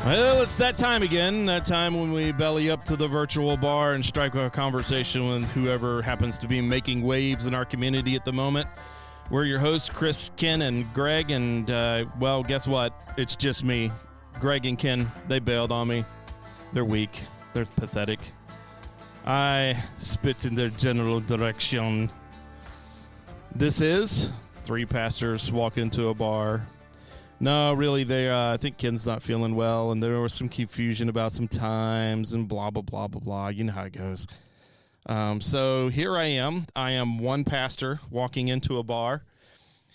Well, it's that time again, that time when we belly up to the virtual bar and strike a conversation with whoever happens to be making waves in our community at the moment. We're your hosts, Chris, Ken, and Greg, and, well, guess what? It's just me. Greg and Ken, they bailed on me. They're weak. They're pathetic. I spit in their general direction. This is Three Pastors Walk Into a Bar. No, really, I think Ken's not feeling well, and there was some confusion about some times and blah, blah, blah, blah, blah. You know how it goes. So here I am. I am one pastor walking into a bar,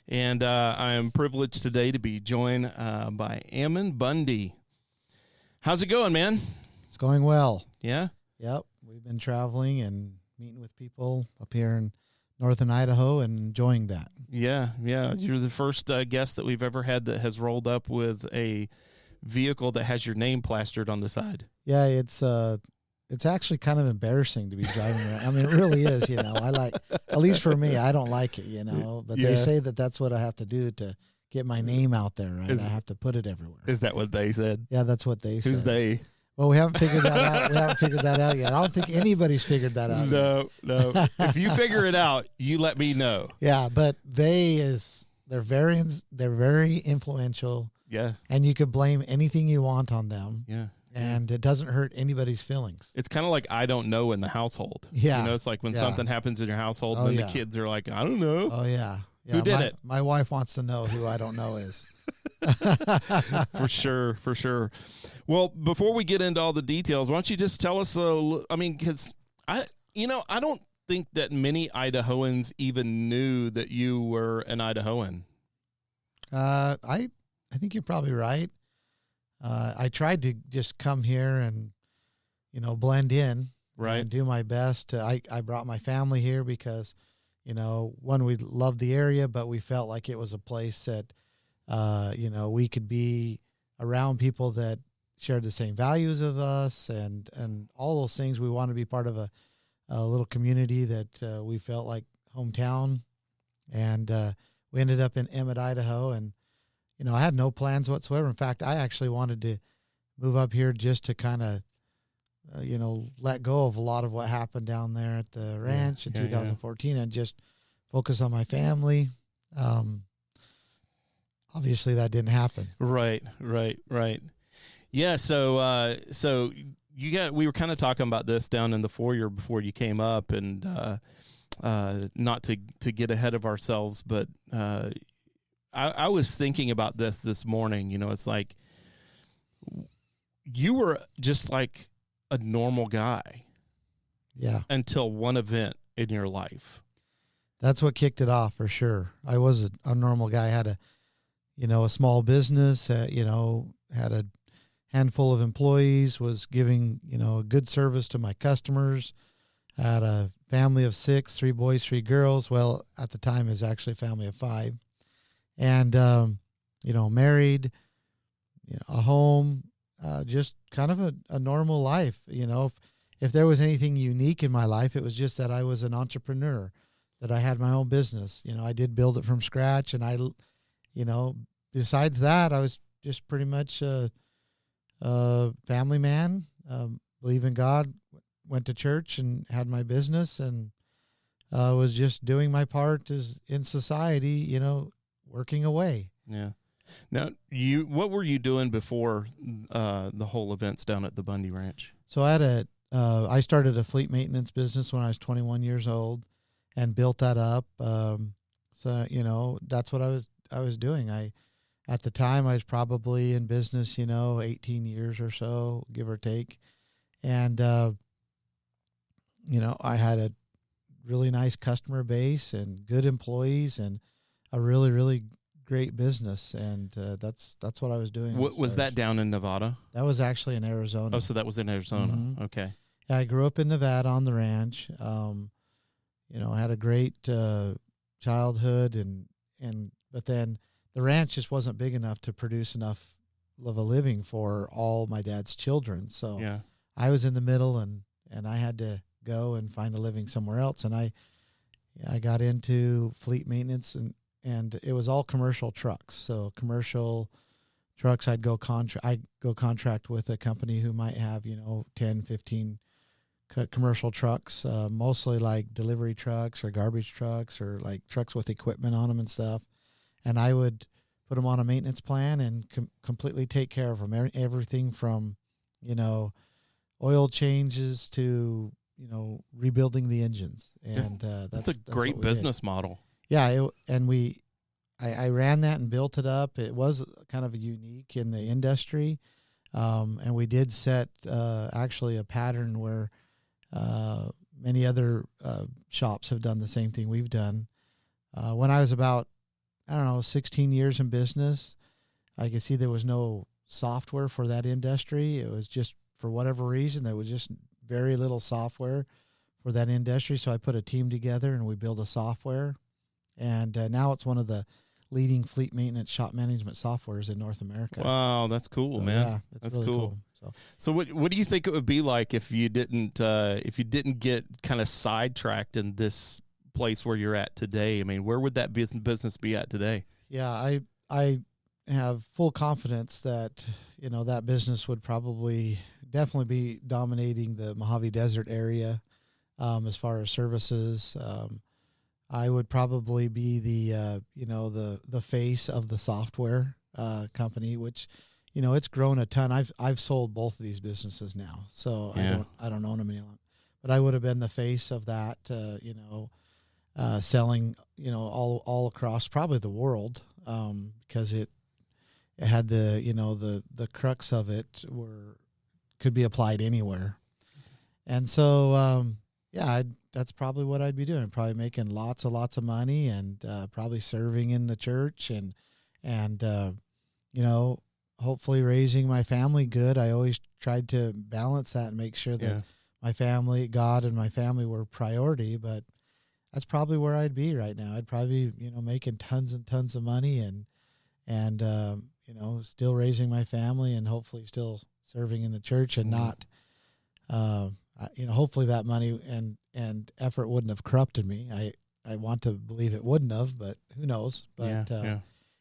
and I am privileged today to be joined by Ammon Bundy. How's it going, man? It's going well. Yeah? Yep. We've been traveling and meeting with people up here in northern Idaho and enjoying that. Yeah. You're the first guest that we've ever had that has rolled up with a vehicle that has your name plastered on the side. Yeah, it's actually kind of embarrassing to be driving around. I mean, it really is, at least for me, I don't like it, but They say that that's what I have to do to get my name out there, right? I have to put it everywhere. Is that what they said? Yeah, that's what they said. Who's they? Well, we haven't figured that out. Yet. I don't think anybody's figured that out yet. No. If you figure it out, you let me know. Yeah, but they're very influential. Yeah. And you could blame anything you want on them. Yeah. And it doesn't hurt anybody's feelings. It's kind of like I don't know in the household. Yeah. It's like when something happens in your household, and the kids are like, I don't know. Oh, yeah. Who did it? My wife wants to know who I don't know is. For sure. Well, before we get into all the details, why don't you just tell us, because I don't think that many Idahoans even knew that you were an Idahoan. I think you're probably right. I tried to just come here and, blend in. Right. And do my best. I brought my family here because, one, we loved the area, but we felt like it was a place that, we could be around people that shared the same values of us and all those things. We want to be part of a little community that we felt like hometown. And we ended up in Emmett, Idaho. And, I had no plans whatsoever. In fact, I actually wanted to move up here just to kind of, let go of a lot of what happened down there at the ranch in 2014 and just focus on my family. Obviously that didn't happen. Right. Yeah. So we were kind of talking about this down in the foyer before you came up, and not to get ahead of ourselves, but I was thinking about this morning. It's like you were just like a normal guy. Yeah. Until one event in your life. That's what kicked it off for sure. I was a normal guy. I had a small business, had a handful of employees, was giving, a good service to my customers. I had a family of 6, 3 boys, 3 girls. Well, at the time it was actually a family of 5. And, married, a home, just kind of a normal life. If there was anything unique in my life, it was just that I was an entrepreneur, that I had my own business. I did build it from scratch, and I, besides that, I was just pretty much a family man, believe in God, went to church and had my business, and was just doing my part in society, working away. Yeah. Now, what were you doing before the whole events down at the Bundy Ranch? So I started a fleet maintenance business when I was 21 years old, and built that up. So that's what I was doing. At the time I was probably in business, 18 years or so, give or take, and I had a really nice customer base and good employees and a really, really great business. And that's what I was doing. What was that down in Nevada? That was actually in Arizona. Oh, so that was in Arizona. Mm-hmm. Okay. Yeah, I grew up in Nevada on the ranch. I had a great childhood but then the ranch just wasn't big enough to produce enough of a living for all my dad's children. So yeah. I was in the middle and I had to go and find a living somewhere else. And I got into fleet maintenance and it was all commercial trucks. So commercial trucks, I'd go contract with a company who might have, 10, 15 commercial trucks, mostly like delivery trucks or garbage trucks or like trucks with equipment on them and stuff. And I would put them on a maintenance plan and completely take care of them. Everything from, oil changes to, rebuilding the engines. And that's a great business model. Yeah. I ran that and built it up. It was kind of unique in the industry. And we did set actually a pattern where many other shops have done the same thing we've done. When I was about, 16 years in business, I could see there was no software for that industry. It was just, for whatever reason, there was just very little software for that industry. So I put a team together and we built a software. And now it's one of the leading fleet maintenance shop management softwares in North America. Wow, that's cool, man. Yeah, that's really cool. So what do you think it would be like if you didn't get kind of sidetracked in this place where you're at today? I mean, where would that business be at today? Yeah, I have full confidence that that business would definitely be dominating the Mojave Desert area as far as services. I would probably be the face of the software company, which it's grown a ton. I've sold both of these businesses now, so yeah. I don't own them anymore. But I would have been the face of that, selling all across probably the world, because it had the crux of it could be applied anywhere. And so that's probably what I'd be doing. Probably making lots of money and probably serving in the church and hopefully raising my family good. I always tried to balance that and make sure that my family, God and my family were priority, but that's probably where I'd be right now. I'd probably be, making tons and tons of money and still raising my family and hopefully still serving in the church and not, hopefully that money and effort wouldn't have corrupted me. I want to believe it wouldn't have, but who knows? But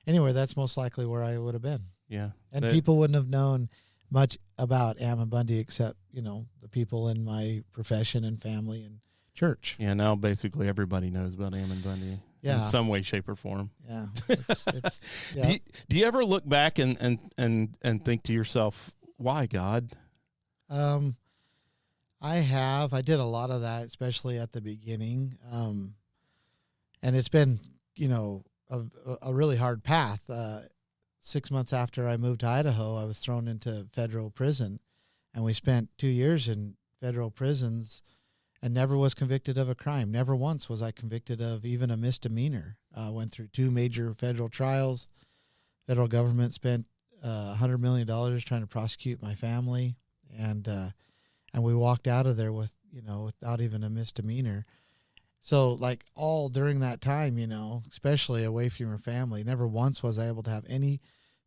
anyway, that's most likely where I would have been. Yeah. And people wouldn't have known much about Ammon Bundy except, the people in my profession and family and church. Yeah, now basically everybody knows about Ammon Bundy in some way, shape, or form. Yeah. It's yeah. Do you ever look back and think to yourself, why God? I have. I did a lot of that, especially at the beginning. And it's been, a really hard path. 6 months after I moved to Idaho, I was thrown into federal prison, and we spent 2 years in federal prisons and never was convicted of a crime. Never once was I convicted of even a misdemeanor. Went through 2 major federal trials. Federal government spent $100 million trying to prosecute my family, and we walked out of there with, without even a misdemeanor. So like all during that time, especially away from your family, never once was I able to have any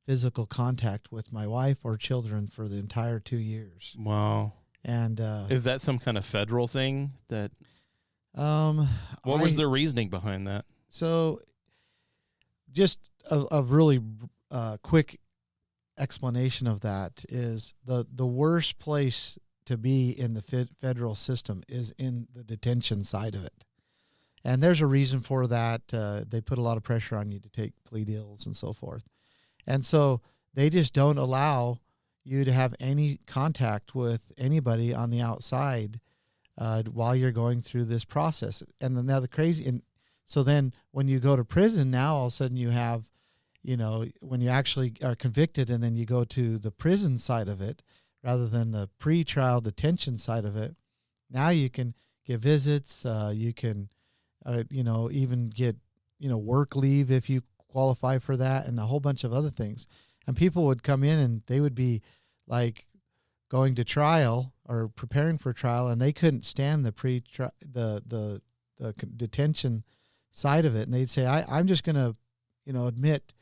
physical contact with my wife or children for the entire 2 years. Wow. And is that some kind of federal thing that? What was the reasoning behind that? So, just a really quick explanation of that is the worst place to be in the federal system is in the detention side of it. And there's a reason for that. They put a lot of pressure on you to take plea deals and so forth. And so they just don't allow you to have any contact with anybody on the outside while you're going through this process. And then now so then when you go to prison, now all of a sudden you have, when you actually are convicted and then you go to the prison side of it rather than the pre-trial detention side of it, now you can get visits. You can, even get, work leave if you qualify for that, and a whole bunch of other things. And people would come in and they would be like going to trial or preparing for trial, and they couldn't stand the detention side of it. And they'd say, I'm just going to, admit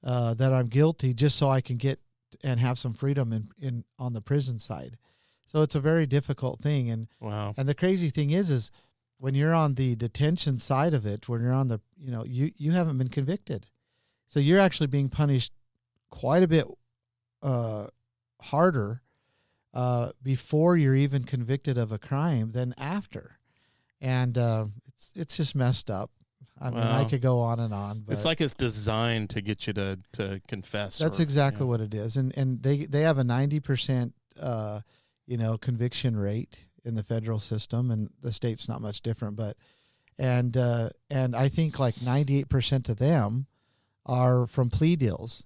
that I'm guilty just so I can get and have some freedom in on the prison side. So it's a very difficult thing. And wow. And the crazy thing is when you're on the detention side of it, when you're on the, you haven't been convicted. So you're actually being punished quite a bit harder before you're even convicted of a crime than after. And it's just messed up. I mean, I could go on and on. But it's like it's designed to get you to confess. That's exactly what it is. And they have a 90% conviction rate in the federal system, and the state's not much different. But and I think like 98% of them are from plea deals,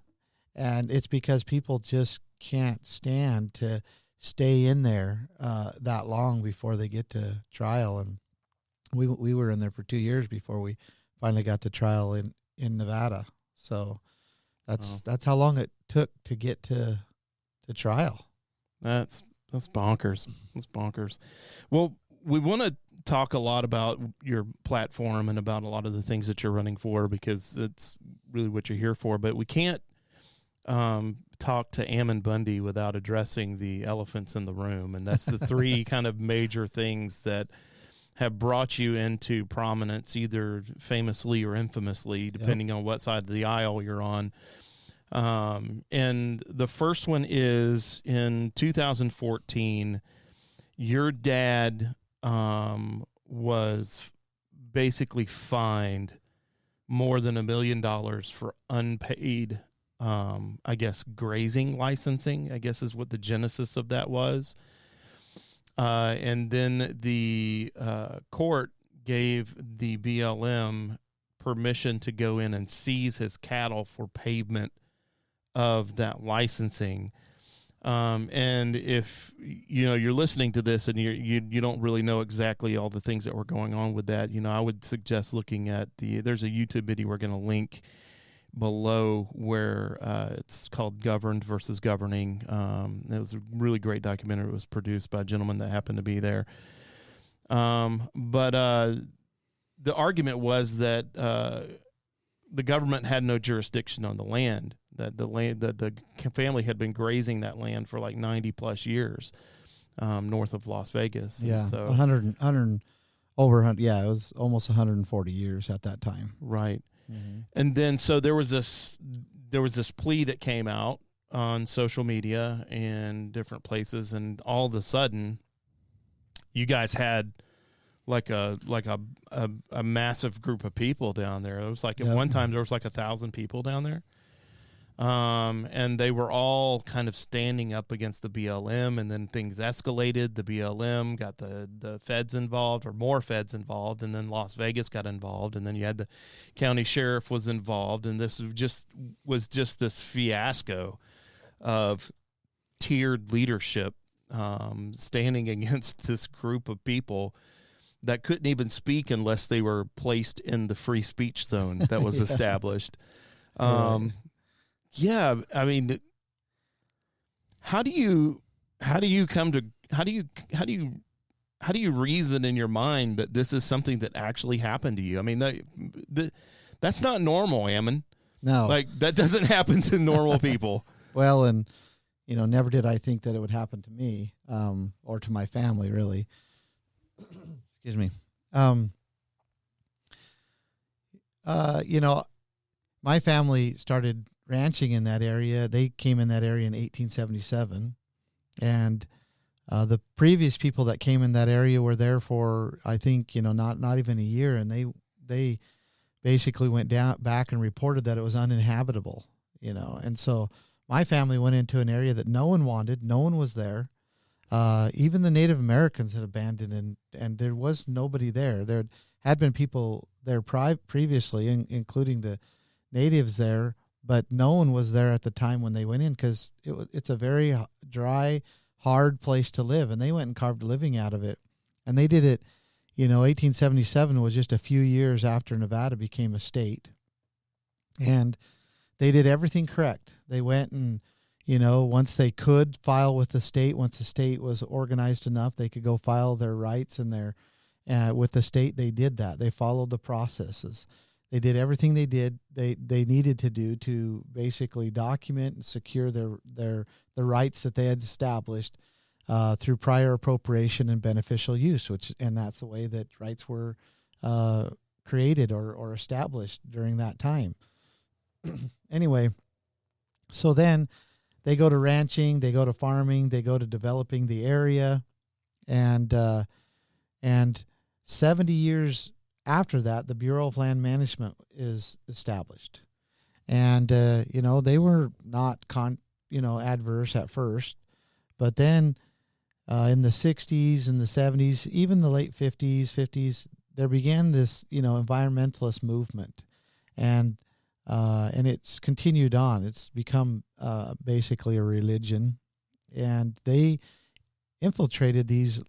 and it's because people just can't stand to stay in there that long before they get to trial. And we were in there for 2 years before we finally got to trial in Nevada. So that's how long it took to get to trial. That's bonkers. That's bonkers. Well, we want to talk a lot about your platform and about a lot of the things that you're running for, because it's really what you're here for. But we can't talk to Ammon Bundy without addressing the elephants in the room. And that's the three kind of major things that have brought you into prominence, either famously or infamously, depending on what side of the aisle you're on. And the first one is in 2014, your dad was basically fined more than $1 million for unpaid, I guess, grazing licensing, I guess is what the genesis of that was. And then the court gave the BLM permission to go in and seize his cattle for payment of that licensing. And if you're listening to this and you don't really know exactly all the things that were going on with that, I would suggest looking at there's a YouTube video we're going to link below where it's called Governed versus Governing. It was a really great documentary. It was produced by a gentleman that happened to be there. But the argument was that the government had no jurisdiction on the land, that the family had been grazing that land for like 90 plus years north of Las Vegas. Yeah, so 100 over 100. Yeah, it was almost 140 years at that time. Right. Mm-hmm. And then so there was this plea that came out on social media and different places, and all of a sudden you guys had like a massive group of people down there. It was like at one time there was like 1,000 people down there. And they were all kind of standing up against the BLM, and then things escalated. The BLM got the feds involved, or more feds involved, and then Las Vegas got involved, and then you had the county sheriff was involved, and this was just this fiasco of tiered leadership standing against this group of people that couldn't even speak unless they were placed in the free speech zone that was established. Yeah, I mean, how do you reason in your mind that this is something that actually happened to you? I mean, that's not normal, Ammon. No, like that doesn't happen to normal people. Well, and never did I think that it would happen to me, or to my family, really. Excuse me. My family started ranching in that area. They came in that area in 1877, and the previous people that came in that area were there for, I think, not even a year, and they basically went back and reported that it was uninhabitable, and so my family went into an area that no one wanted. No one was there. Even the Native Americans had abandoned, and there was nobody there. There had been people there previously, including the natives there, but no one was there at the time when they went in, because it's a very dry, hard place to live, and they went and carved a living out of it. And they did it 1877 was just a few years after Nevada became a state. And they did everything correct. They went and, once they could file with the state, once the state was organized enough, they could go file their rights and their with the state. They did that. They followed the processes. They did everything they needed to do to basically document and secure the rights that they had established through prior appropriation and beneficial use, and that's the way that rights were created or established during that time. Anyway, so then they go to ranching, they go to farming, they go to developing the area, and 70 years after that, the Bureau of Land Management is established. And, they were not adverse at first, but then in the 60s and the 70s, even the late 50s, there began this, environmentalist movement. And it's continued on. It's become basically a religion. And they infiltrated these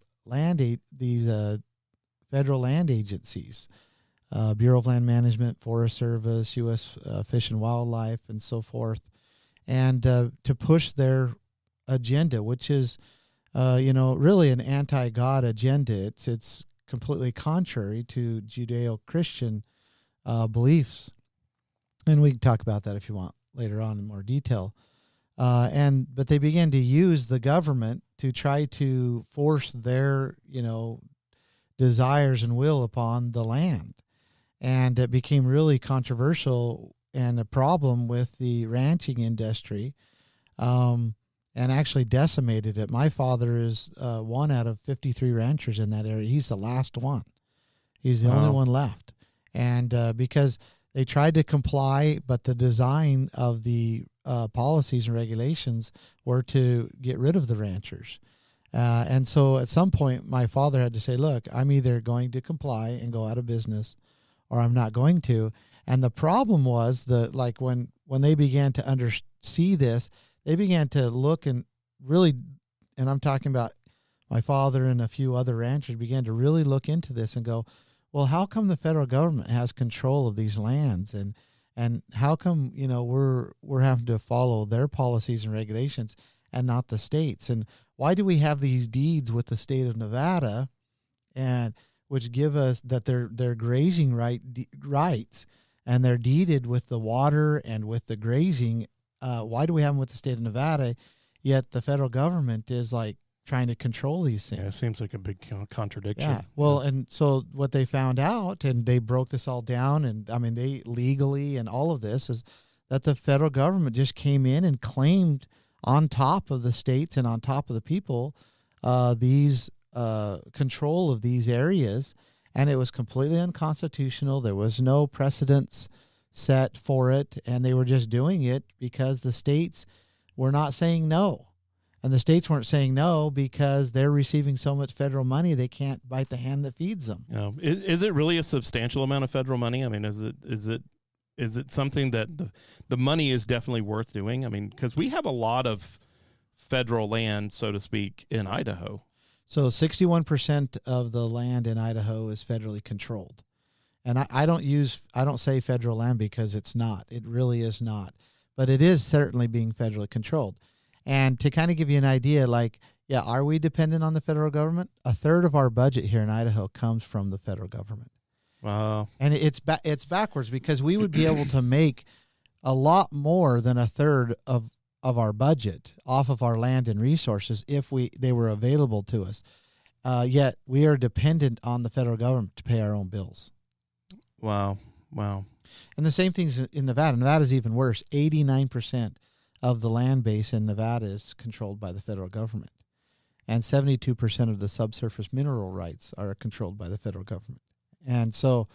federal land agencies, Bureau of Land Management, Forest Service, U.S. Fish and Wildlife, and so forth, and to push their agenda, which is, really an anti-God agenda. It's completely contrary to Judeo-Christian beliefs, and we can talk about that if you want later on in more detail. But they began to use the government to try to force their, desires and will upon the land. And it became really controversial and a problem with the ranching industry, and actually decimated it. My father is one out of 53 ranchers in that area. He's the last one. He's the only one left. And because they tried to comply, but the design of the policies and regulations were to get rid of the ranchers. And so at some point, my father had to say, look, I'm either going to comply and go out of business, or I'm not going to. And the problem was when they began to see this, they began to look and really, and I'm talking about my father and a few other ranchers, began to really look into this and go, well, how come the federal government has control of these lands? And how come, we're having to follow their policies and regulations and not the states? And why do we have these deeds with the state of Nevada, and which give us that they're grazing rights, and they're deeded with the water and with the grazing? Why do we have them with the state of Nevada, yet the federal government is like trying to control these things? Yeah, it seems like a big contradiction. Yeah. Well, and so what they found out, and they broke this all down, and I mean, they legally and all of this, is that the federal government just came in and claimed on top of the states and on top of the people these control of these areas, and it was completely unconstitutional. There was no precedents set for it, and they were just doing it because the states were not saying no. And the states weren't saying no because they're receiving so much federal money they can't bite the hand that feeds them. Is it really a substantial amount of federal money? I mean, is it something that the money is definitely worth doing? I mean, because we have a lot of federal land, so to speak, in Idaho. So 61% of the land in Idaho is federally controlled. And I don't say federal land because it's not. It really is not. But it is certainly being federally controlled. And to kind of give you an idea, are we dependent on the federal government? A third of our budget here in Idaho comes from the federal government. Wow. And it's backwards, because we would be able to make a lot more than a third of our budget off of our land and resources if they were available to us. Yet we are dependent on the federal government to pay our own bills. Wow. And the same thing's in Nevada. Nevada's even worse. 89% of the land base in Nevada is controlled by the federal government. And 72% of the subsurface mineral rights are controlled by the federal government. And so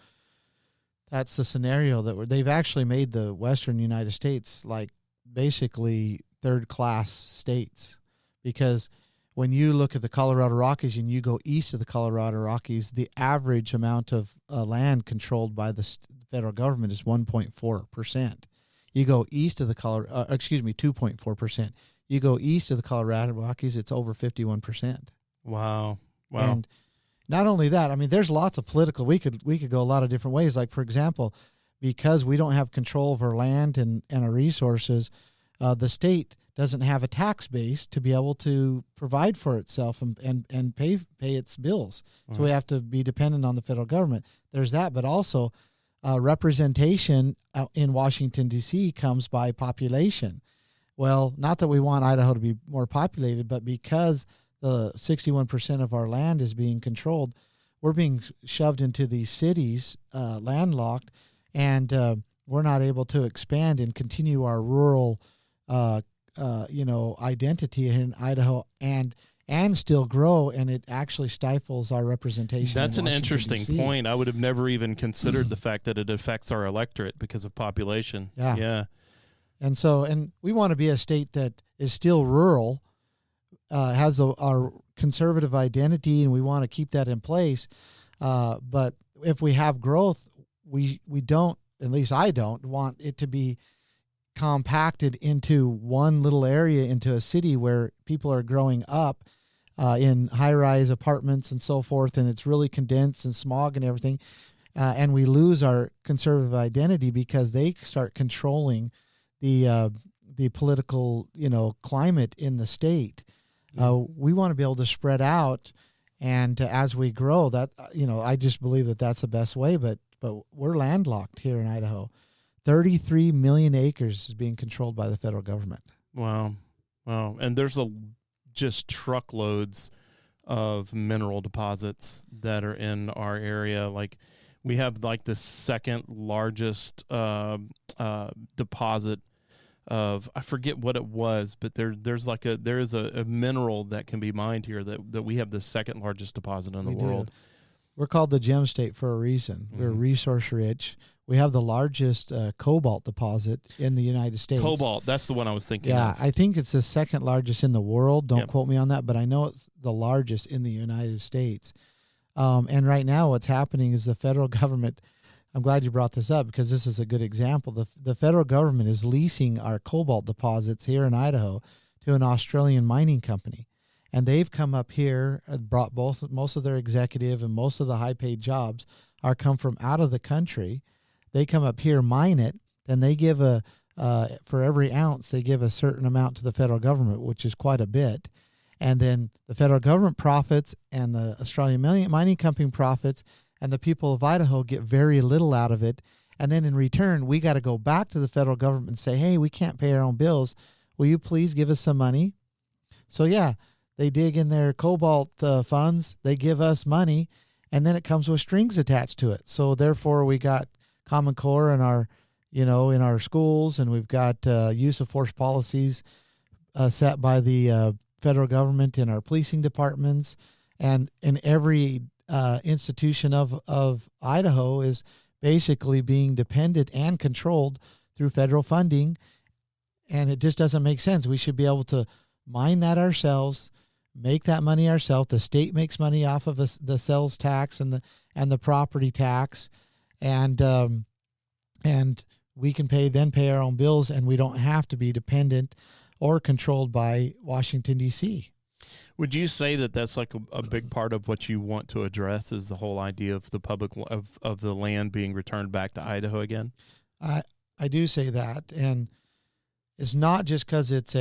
that's the scenario that they've actually made the Western United States like basically third-class states, because when you look at the Colorado Rockies and you go east of the Colorado Rockies, the average amount of land controlled by the federal government is 1.4%. You go east of the 2.4%. You go east of the Colorado Rockies, it's over 51%. Wow. And not only that, I mean, there's lots of political. We could go a lot of different ways. Like, for example, because we don't have control of our land and our resources, the state doesn't have a tax base to be able to provide for itself and pay its bills. So we have to be dependent on the federal government. There's that, but also representation in Washington, D.C. comes by population. Well, not that we want Idaho to be more populated, but because the 61% of our land is being controlled, we're being shoved into these cities, landlocked, and we're not able to expand and continue our rural identity in Idaho and still grow, and it actually stifles our representation. That's in an Washington, interesting DC. point. I would have never even considered the fact that it affects our electorate because of population. Yeah. And we want to be a state that is still rural, has our conservative identity, and we want to keep that in place. But if we have growth, we don't, at least I don't, want it to be compacted into one little area, into a city where people are growing up in high-rise apartments and so forth, and it's really condensed and smog and everything, and we lose our conservative identity because they start controlling the political climate in the state. We want to be able to spread out, and as we grow, that I just believe that that's the best way. But we're landlocked here in Idaho. 33 million acres is being controlled by the federal government. Wow. And there's just truckloads of mineral deposits that are in our area. Like, we have like the second largest deposit of, I forget what it was, but there is a mineral that can be mined here that we have the second largest deposit in the world. We're called the gem state for a reason. We're resource rich. We have the largest cobalt deposit in the United States. Cobalt, that's the one I was thinking of. Yeah, I think it's the second largest in the world. Don't quote me on that, but I know it's the largest in the United States. And right now what's happening is the federal government, I'm glad you brought this up because this is a good example. The federal government is leasing our cobalt deposits here in Idaho to an Australian mining company. And they've come up here, brought most of their executive and most of the high-paid jobs come from out of the country. They come up here, mine it, then they give for every ounce, they give a certain amount to the federal government, which is quite a bit. And then the federal government profits and the Australian mining company profits, and the people of Idaho get very little out of it. And then in return, we got to go back to the federal government and say, hey, we can't pay our own bills. Will you please give us some money? So, yeah, they dig in their cobalt funds, they give us money, and then it comes with strings attached to it. So, therefore, we got Common Core in our, in our schools, and we've got use of force policies set by the federal government in our policing departments, and in every institution of Idaho is basically being dependent and controlled through federal funding, and it just doesn't make sense. We should be able to mine that ourselves, make that money ourselves. The state makes money off of the sales tax and the property tax, and we can pay our own bills, and we don't have to be dependent or controlled by Washington, D.C. Would you say that that's like a big part of what you want to address, is the whole idea of the public of the land being returned back to Idaho again? I do say that, and it's not just because it's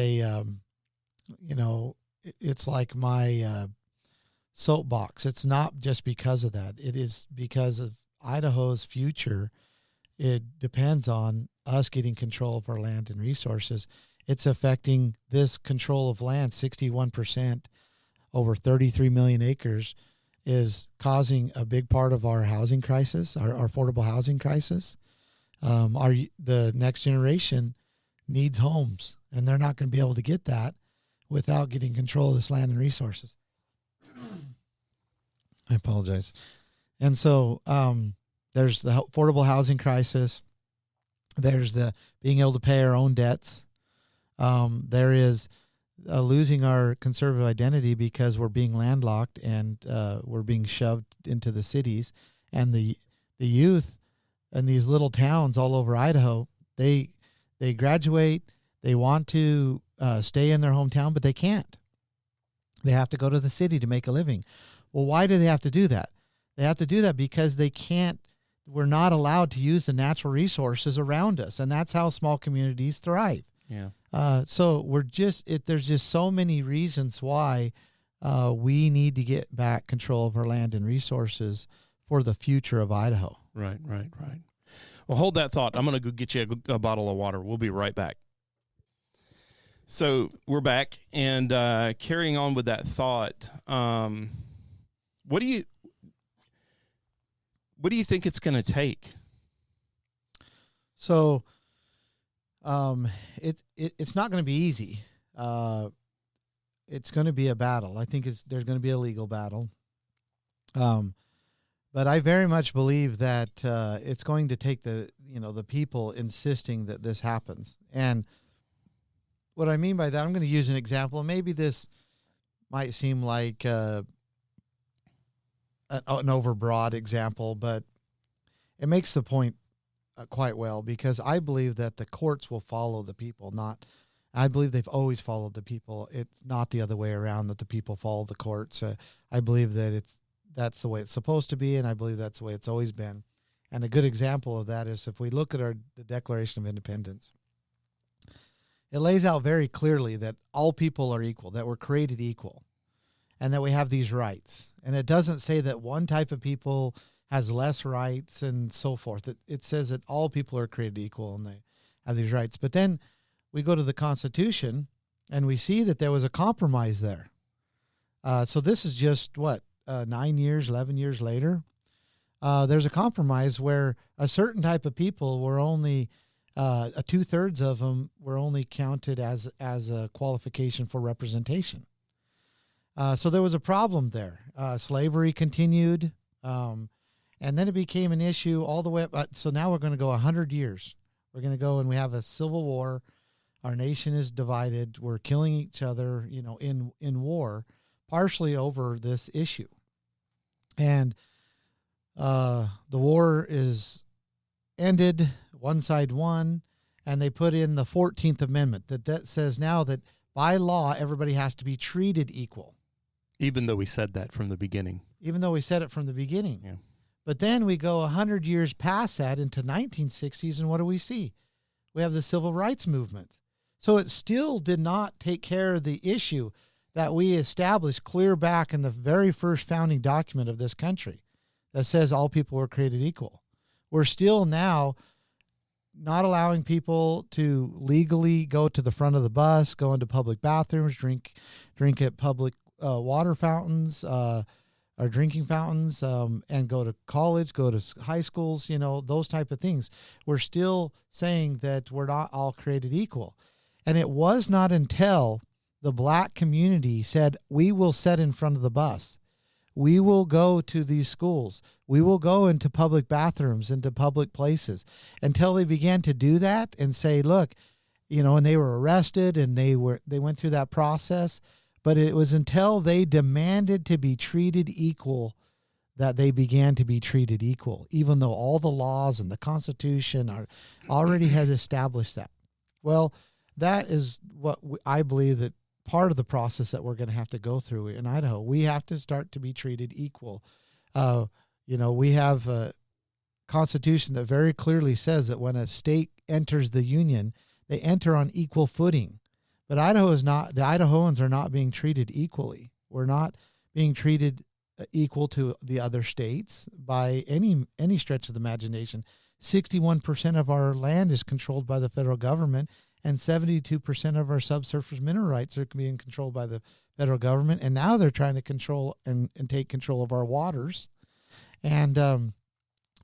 it's like my soapbox. It's not just because of that. It is because of Idaho's future. It depends on us getting control of our land and resources. It's affecting this control of land. 61%, over 33 million acres, is causing a big part of our housing crisis, our affordable housing crisis. The next generation needs homes, and they're not going to be able to get that without getting control of this land and resources. I apologize. And so there's the affordable housing crisis. There's the being able to pay our own debts. There is losing our conservative identity because we're being landlocked and we're being shoved into the cities. And the youth in these little towns all over Idaho, they graduate, they want to stay in their hometown, but they can't. They have to go to the city to make a living. Well, why do they have to do that? They have to do that because we're not allowed to use the natural resources around us. And that's how small communities thrive. Yeah. So there's just so many reasons why we need to get back control of our land and resources for the future of Idaho. Right. Well, hold that thought. I'm going to go get you a bottle of water. We'll be right back. So we're back, and carrying on with that thought, what do you think it's going to take? So it's not going to be easy. It's going to be a battle. I think there's going to be a legal battle. But I very much believe that it's going to take the people insisting that this happens. And what I mean by that, I'm going to use an example. Maybe this might seem like an overbroad example, but it makes the point quite well, because I believe that the courts will follow the people. I believe they've always followed the people. It's not the other way around, that the people follow the courts. I believe that that's the way it's supposed to be, and I believe that's the way it's always been. And a good example of that is if we look at the Declaration of Independence. It lays out very clearly that all people are equal, that we're created equal, and that we have these rights. And it doesn't say that one type of people has less rights and so forth. It says that all people are created equal and they have these rights. But then we go to the Constitution and we see that there was a compromise there. So this is just 11 years later. There's a compromise where a certain type of people were only 2/3 of them were only counted as a qualification for representation. So there was a problem there. Slavery continued, and then it became an issue all the way up. So now we're going to go 100 years. We're going to go and we have a civil war. Our nation is divided. We're killing each other, in war, partially over this issue. And the war is ended. One side won, and they put in the 14th Amendment that says now that by law everybody has to be treated equal. Even though we said that from the beginning. Yeah. But then we go 100 years past that into 1960s, and what do we see? We have the Civil Rights Movement. So it still did not take care of the issue that we established clear back in the very first founding document of this country that says all people were created equal. We're still now not allowing people to legally go to the front of the bus, go into public bathrooms, drink at public water fountains, or drinking fountains, and go to college, go to high schools, those type of things. We're still saying that we're not all created equal. And it was not until the black community said, we will sit in front of the bus. We will go to these schools. We will go into public bathrooms, into public places, until they began to do that and say, look, and they were arrested and they went through that process. But it was until they demanded to be treated equal that they began to be treated equal, even though all the laws and the Constitution already had established that. Well, that is what I believe that part of the process that we're going to have to go through in Idaho. We have to start to be treated equal. We have a Constitution that very clearly says that when a state enters the Union, they enter on equal footing. But the Idahoans are not being treated equally. We're not being treated equal to the other states by any stretch of the imagination. 61% of our land is controlled by the federal government, and 72% of our subsurface mineral rights are being controlled by the federal government. And now they're trying to control and take control of our waters. And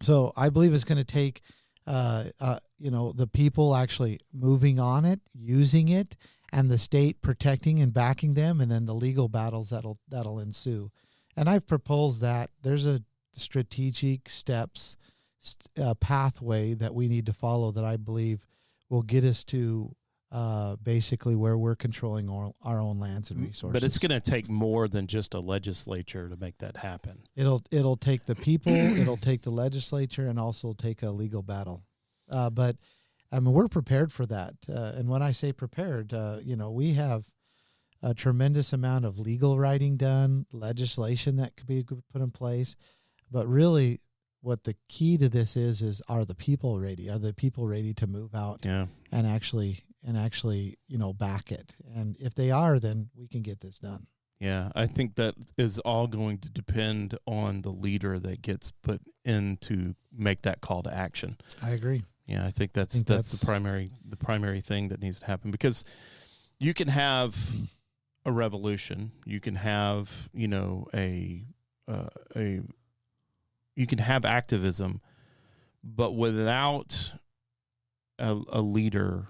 so I believe it's going to take, the people actually moving on it, using it, and the state protecting and backing them, and then the legal battles that'll ensue. And I've proposed that there's a strategic steps pathway that we need to follow that I believe will get us to basically where we're controlling our own lands and resources. But it's going to take more than just a legislature to make that happen. It'll take the people, it'll take the legislature, and also take a legal battle. But I mean, we're prepared for that. And when I say prepared, we have a tremendous amount of legal writing done, legislation that could be put in place. But really, what the key to this is are the people ready? Are the people ready to move out and actually back it? And if they are, then we can get this done. Yeah, I think that is all going to depend on the leader that gets put in to make that call to action. I agree. Yeah, I think that's the primary thing that needs to happen, because you can have a revolution, you can have you can have activism, but without a leader,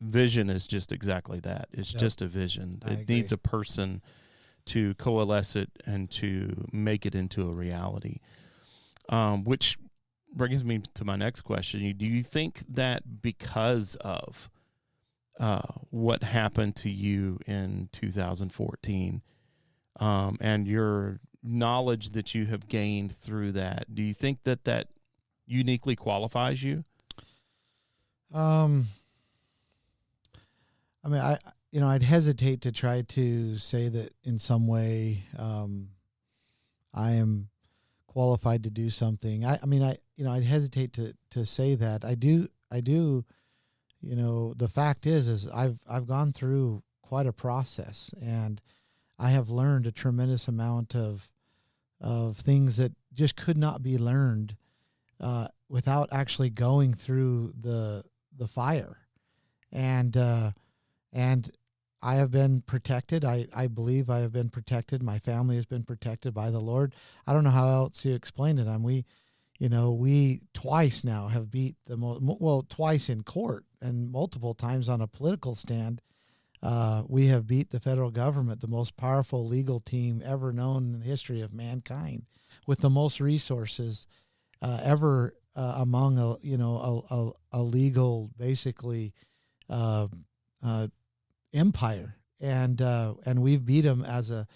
vision is just exactly that. It's just a vision. It needs a person to coalesce it and to make it into a reality. Which brings me to my next question. Do you think that because of what happened to you in 2014 and your knowledge that you have gained through that, do you think that uniquely qualifies you? I mean, I'd hesitate to try to say that in some way I am qualified to do something. I'd hesitate to say that. I do. The fact is I've gone through quite a process, and I have learned a tremendous amount of things that just could not be learned without actually going through the fire. And I have been protected. I believe I have been protected. My family has been protected by the Lord. I don't know how else to explain it. We twice now have beat twice in court and multiple times on a political stand. We have beat the federal government, the most powerful legal team ever known in the history of mankind, with the most resources ever among a legal, basically, empire, and we've beat them as a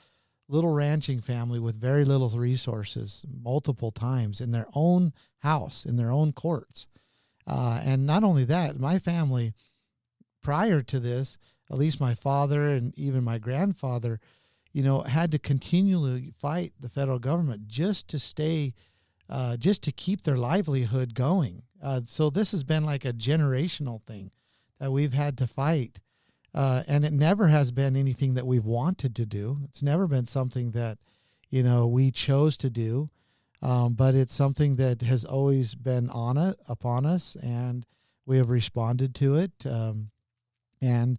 little ranching family with very little resources multiple times in their own house, in their own courts. And not only that, my family prior to this, at least my father and even my grandfather, had to continually fight the federal government just to stay, just to keep their livelihood going. So this has been like a generational thing that we've had to fight. And it never has been anything that we've wanted to do. It's never been something that, we chose to do. But it's something that has always been upon us, and we have responded to it. And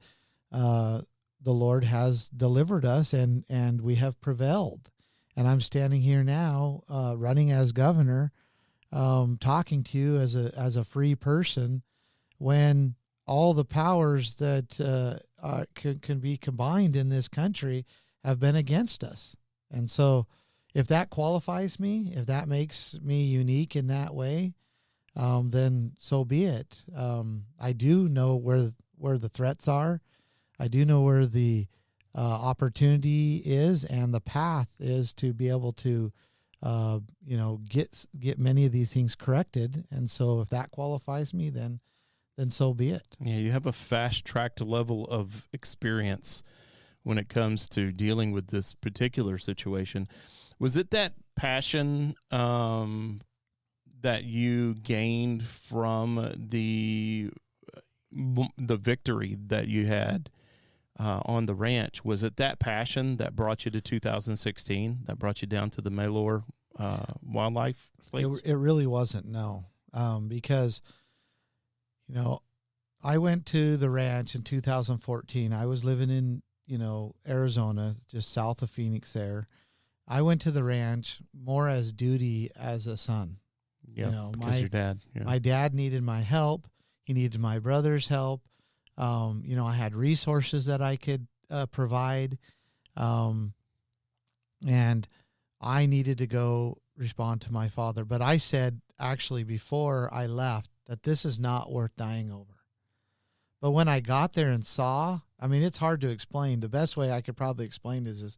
the Lord has delivered us, and we have prevailed. And I'm standing here now, running as governor, talking to you as a free person, when all the powers that can be combined in this country have been against us. And so if that qualifies me, if that makes me unique in that way, then so be it. I do know where the threats are. I do know where the opportunity is, and the path is to be able to get many of these things corrected. And so if that qualifies me, then so be it. Yeah, you have a fast-tracked level of experience when it comes to dealing with this particular situation. Was it that passion that you gained from the victory that you had on the ranch? Was it that passion that brought you to 2016, that brought you down to the Malheur wildlife place? It really wasn't, no, because I went to the ranch in 2014. I was living in, Arizona, just south of Phoenix there. I went to the ranch more as duty as a son. Yeah, because your dad. Yeah. My dad needed my help. He needed my brother's help. I had resources that I could provide. And I needed to go respond to my father. But I said, actually, before I left, that this is not worth dying over. But when I got there and saw, it's hard to explain. The best way I could probably explain is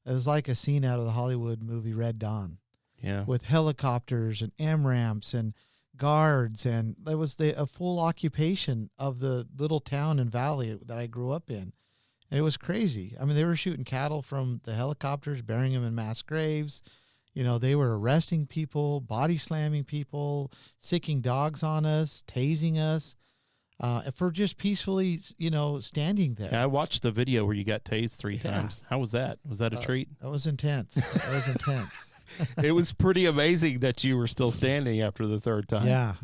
it was like a scene out of the Hollywood movie Red Dawn. Yeah. With helicopters and AMRAMPs and guards, and it was a full occupation of the little town and valley that I grew up in. And it was crazy. I mean, they were shooting cattle from the helicopters, burying them in mass graves. You know, they were arresting people, body slamming people, sicking dogs on us, tasing us, for just peacefully, you know, standing there. Yeah, I watched the video where you got tased 3 times. How was that? Was that a treat? That was intense. That was intense. It was pretty amazing that you were still standing after the 3rd time. Yeah,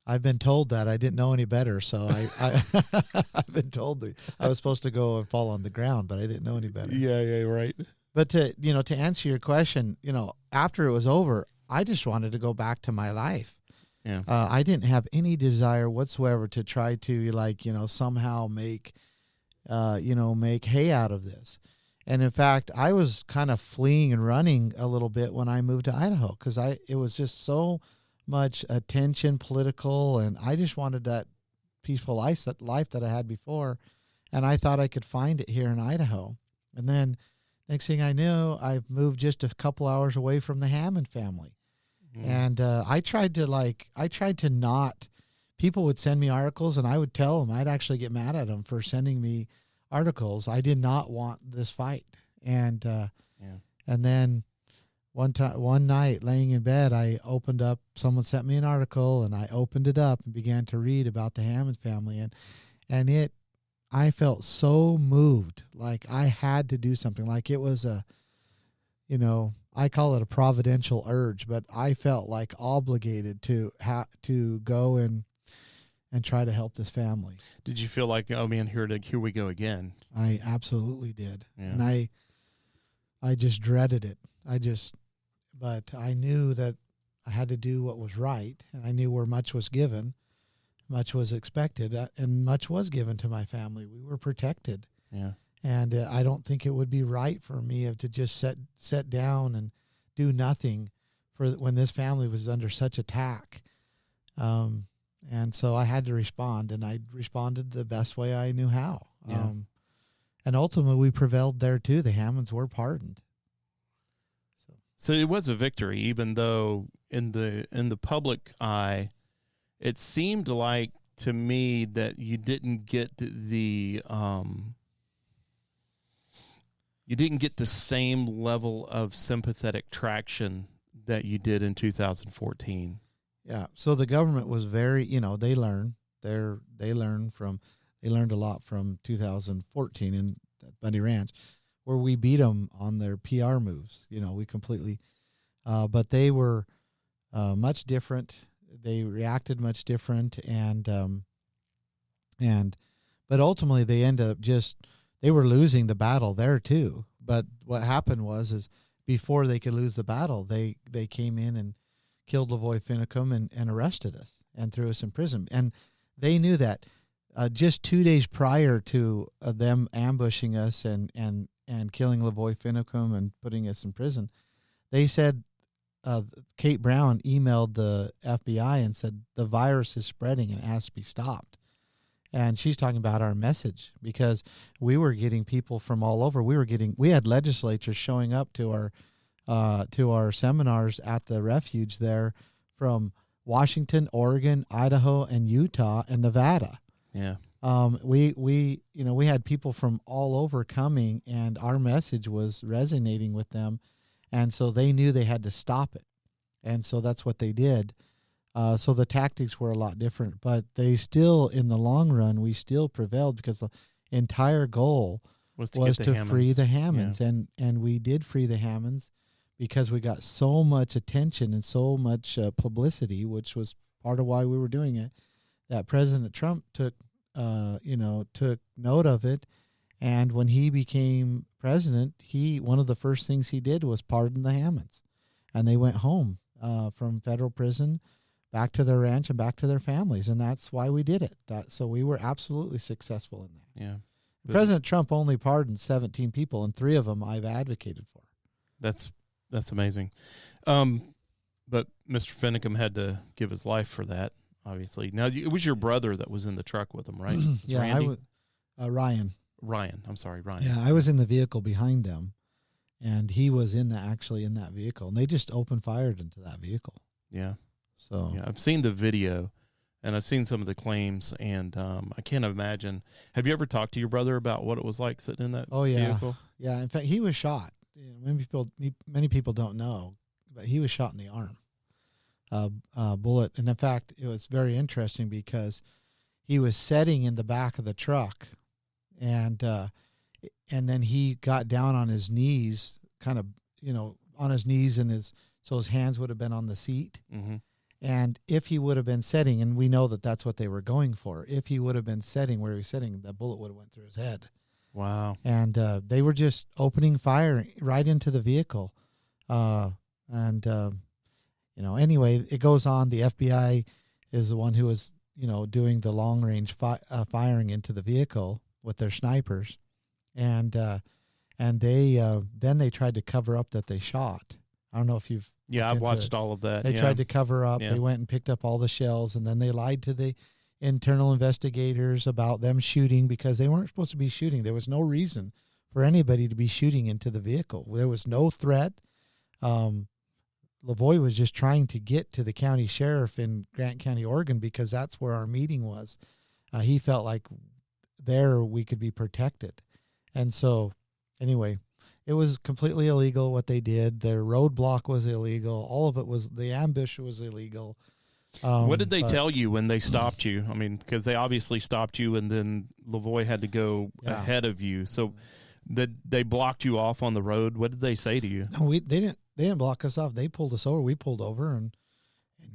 I've been told that. I didn't know any better, so I've been told that I was supposed to go and fall on the ground, but I didn't know any better. Yeah, right. But to answer your question, after it was over, I just wanted to go back to my life. Yeah. I didn't have any desire whatsoever to try to somehow make hay out of this. And in fact, I was kind of fleeing and running a little bit when I moved to Idaho because it was just so much attention, political, and I just wanted that peaceful life that I had before, and I thought I could find it here in Idaho. And then next thing I knew, I've moved just a couple hours away from the Hammond family. And I tried to not, people would send me articles and I would tell them, I'd actually get mad at them for sending me articles. I did not want this fight. And then one night laying in bed, I opened up, someone sent me an article and I opened it up and began to read about the Hammond family. And I felt so moved, like I had to do something, like it was I call it a providential urge, but I felt like obligated to go and try to help this family. Did you feel like, oh man, here we go again? I absolutely did. Yeah. And I just dreaded it. But I knew that I had to do what was right, and I knew where much was given, much was expected, and much was given to my family. We were protected. Yeah. And I don't think it would be right for me to just sit down and do nothing for when this family was under such attack. And so I had to respond, and I responded the best way I knew how. Yeah. And ultimately, we prevailed there too. The Hammonds were pardoned. So it was a victory, even though in the public eye, it seemed like to me that you didn't get the same level of sympathetic traction that you did in 2014. Yeah. So the government was very, they learned a lot from 2014 in Bundy Ranch, where we beat them on their PR moves. We completely, but they were much different. They reacted much different, but ultimately they ended up they were losing the battle there too. But what happened is before they could lose the battle, they came in and killed Lavoy Finicum and arrested us and threw us in prison. And they knew that just 2 days prior to them ambushing us and killing Lavoy Finicum and putting us in prison, they said, Kate Brown emailed the FBI and said, the virus is spreading and it has to be stopped. And she's talking about our message, because we were getting people from all over. We had legislatures showing up to our seminars at the refuge there from Washington, Oregon, Idaho, and Utah and Nevada. Yeah. We had people from all over coming, and our message was resonating with them. And so they knew they had to stop it. And so that's what they did. So the tactics were a lot different, but they still, in the long run, we still prevailed, because the entire goal was to free the Hammonds. Yeah. And we did free the Hammonds because we got so much attention and so much publicity, which was part of why we were doing it, that President Trump took note of it. And when he became president, one of the first things he did was pardon the Hammonds, and they went home from federal prison back to their ranch and back to their families. And that's why we did it. So we were absolutely successful in that. Yeah. President Trump only pardoned 17 people, and 3 of them I've advocated for. That's amazing. But Mr. Finicum had to give his life for that, obviously. Now, it was your brother that was in the truck with him, right? Yeah, Randy? Ryan. Ryan. I'm sorry, Ryan. Yeah, I was in the vehicle behind them, and he was actually in that vehicle, and they just open fired into that vehicle. Yeah. So yeah, I've seen the video, and I've seen some of the claims, and I can't imagine. Have you ever talked to your brother about what it was like sitting in that vehicle? Yeah. In fact, he was shot. Many people don't know, but he was shot in the arm. Bullet. And in fact, it was very interesting because he was sitting in the back of the truck, and then he got down on his knees, kind of, on his knees, and so his hands would have been on the seat. Mm-hmm. And if he would have been sitting, and we know that that's what they were going for, if he would have been sitting where he was sitting, the bullet would have went through his head. Wow. And they were just opening fire right into the vehicle. Anyway, it goes on. The FBI is the one who was, doing the long range firing into the vehicle with their snipers. And they tried to cover up that they shot. I don't know if you've. Yeah, I've watched all of that. They tried to cover up. Yeah. They went and picked up all the shells, and then they lied to the internal investigators about them shooting because they weren't supposed to be shooting. There was no reason for anybody to be shooting into the vehicle. There was no threat. Lavoie was just trying to get to the county sheriff in Grant County, Oregon, because that's where our meeting was. He felt like there we could be protected. And so, anyway, it was completely illegal what they did. Their roadblock was illegal. All of it was, the ambush was illegal. What did they tell you when they stopped you? I mean, because they obviously stopped you, and then Lavoie had to go ahead of you. So they blocked you off on the road. What did they say to you? No, they didn't block us off. They pulled us over. We pulled over, and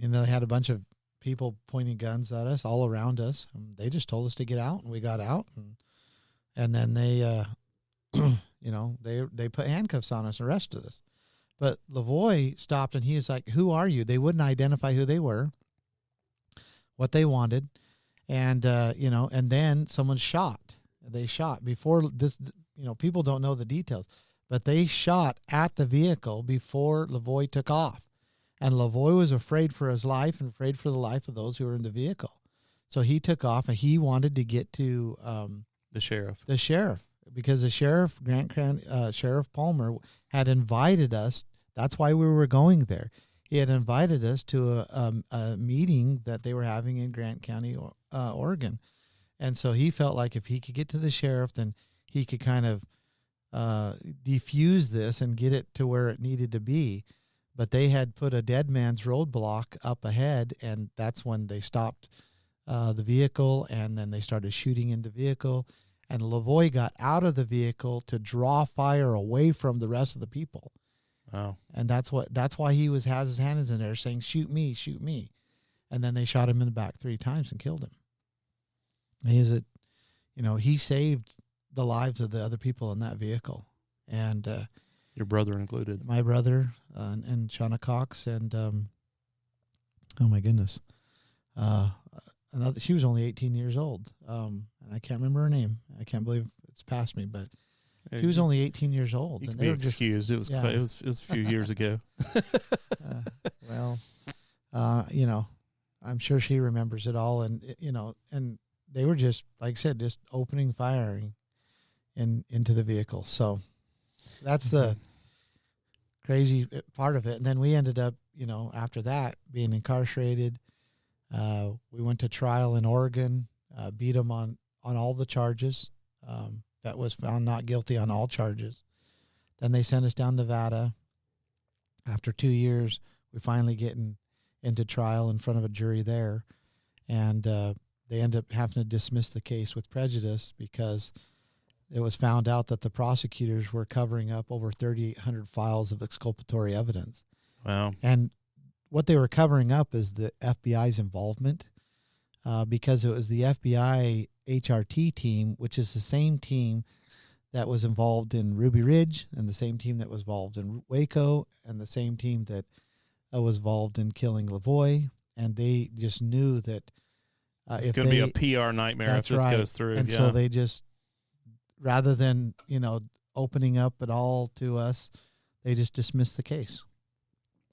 they had a bunch of people pointing guns at us all around us. And they just told us to get out, and we got out, and then they they put handcuffs on us, arrested us. But Lavoie stopped, and he was like, "Who are you?" They wouldn't identify who they were, what they wanted, and and then someone shot. They shot before this. People don't know the details, but they shot at the vehicle before Lavoie took off, and Lavoie was afraid for his life and afraid for the life of those who were in the vehicle. So he took off, and he wanted to get to the sheriff. Because the sheriff, Grant County Sheriff Palmer, had invited us. That's why we were going there. He had invited us to a meeting that they were having in Grant County, Oregon. And so he felt like if he could get to the sheriff, then he could kind of defuse this and get it to where it needed to be. But they had put a dead man's roadblock up ahead, and that's when they stopped the vehicle, and then they started shooting in the vehicle. And Lavoie got out of the vehicle to draw fire away from the rest of the people. Wow. And that's why he has his hands in there saying, "Shoot me, shoot me." And then they shot him in the back 3 times and killed him. He saved the lives of the other people in that vehicle. And your brother included. My brother and Shauna Cox and oh my goodness. She was only 18 years old. And I can't remember her name. I can't believe it's past me, but she was only 18 years old. You and can they be were excused. It was a few years ago. I'm sure she remembers it all. And, and they were just, like I said, just opening firing into the vehicle. So that's the crazy part of it. And then we ended up, after that being incarcerated. We went to trial in Oregon, beat them on all the charges. That was found not guilty on all charges. Then they sent us down to Nevada. After 2 years, we finally get into trial in front of a jury there. And they ended up having to dismiss the case with prejudice because it was found out that the prosecutors were covering up over 3,800 files of exculpatory evidence. Wow. And what they were covering up is the FBI's involvement because it was the FBI HRT team, which is the same team that was involved in Ruby Ridge and the same team that was involved in Waco and the same team that was involved in killing Lavoie. And they just knew that it's going to be a PR nightmare if this goes through. And so they just, rather than, opening up at all to us, they just dismissed the case.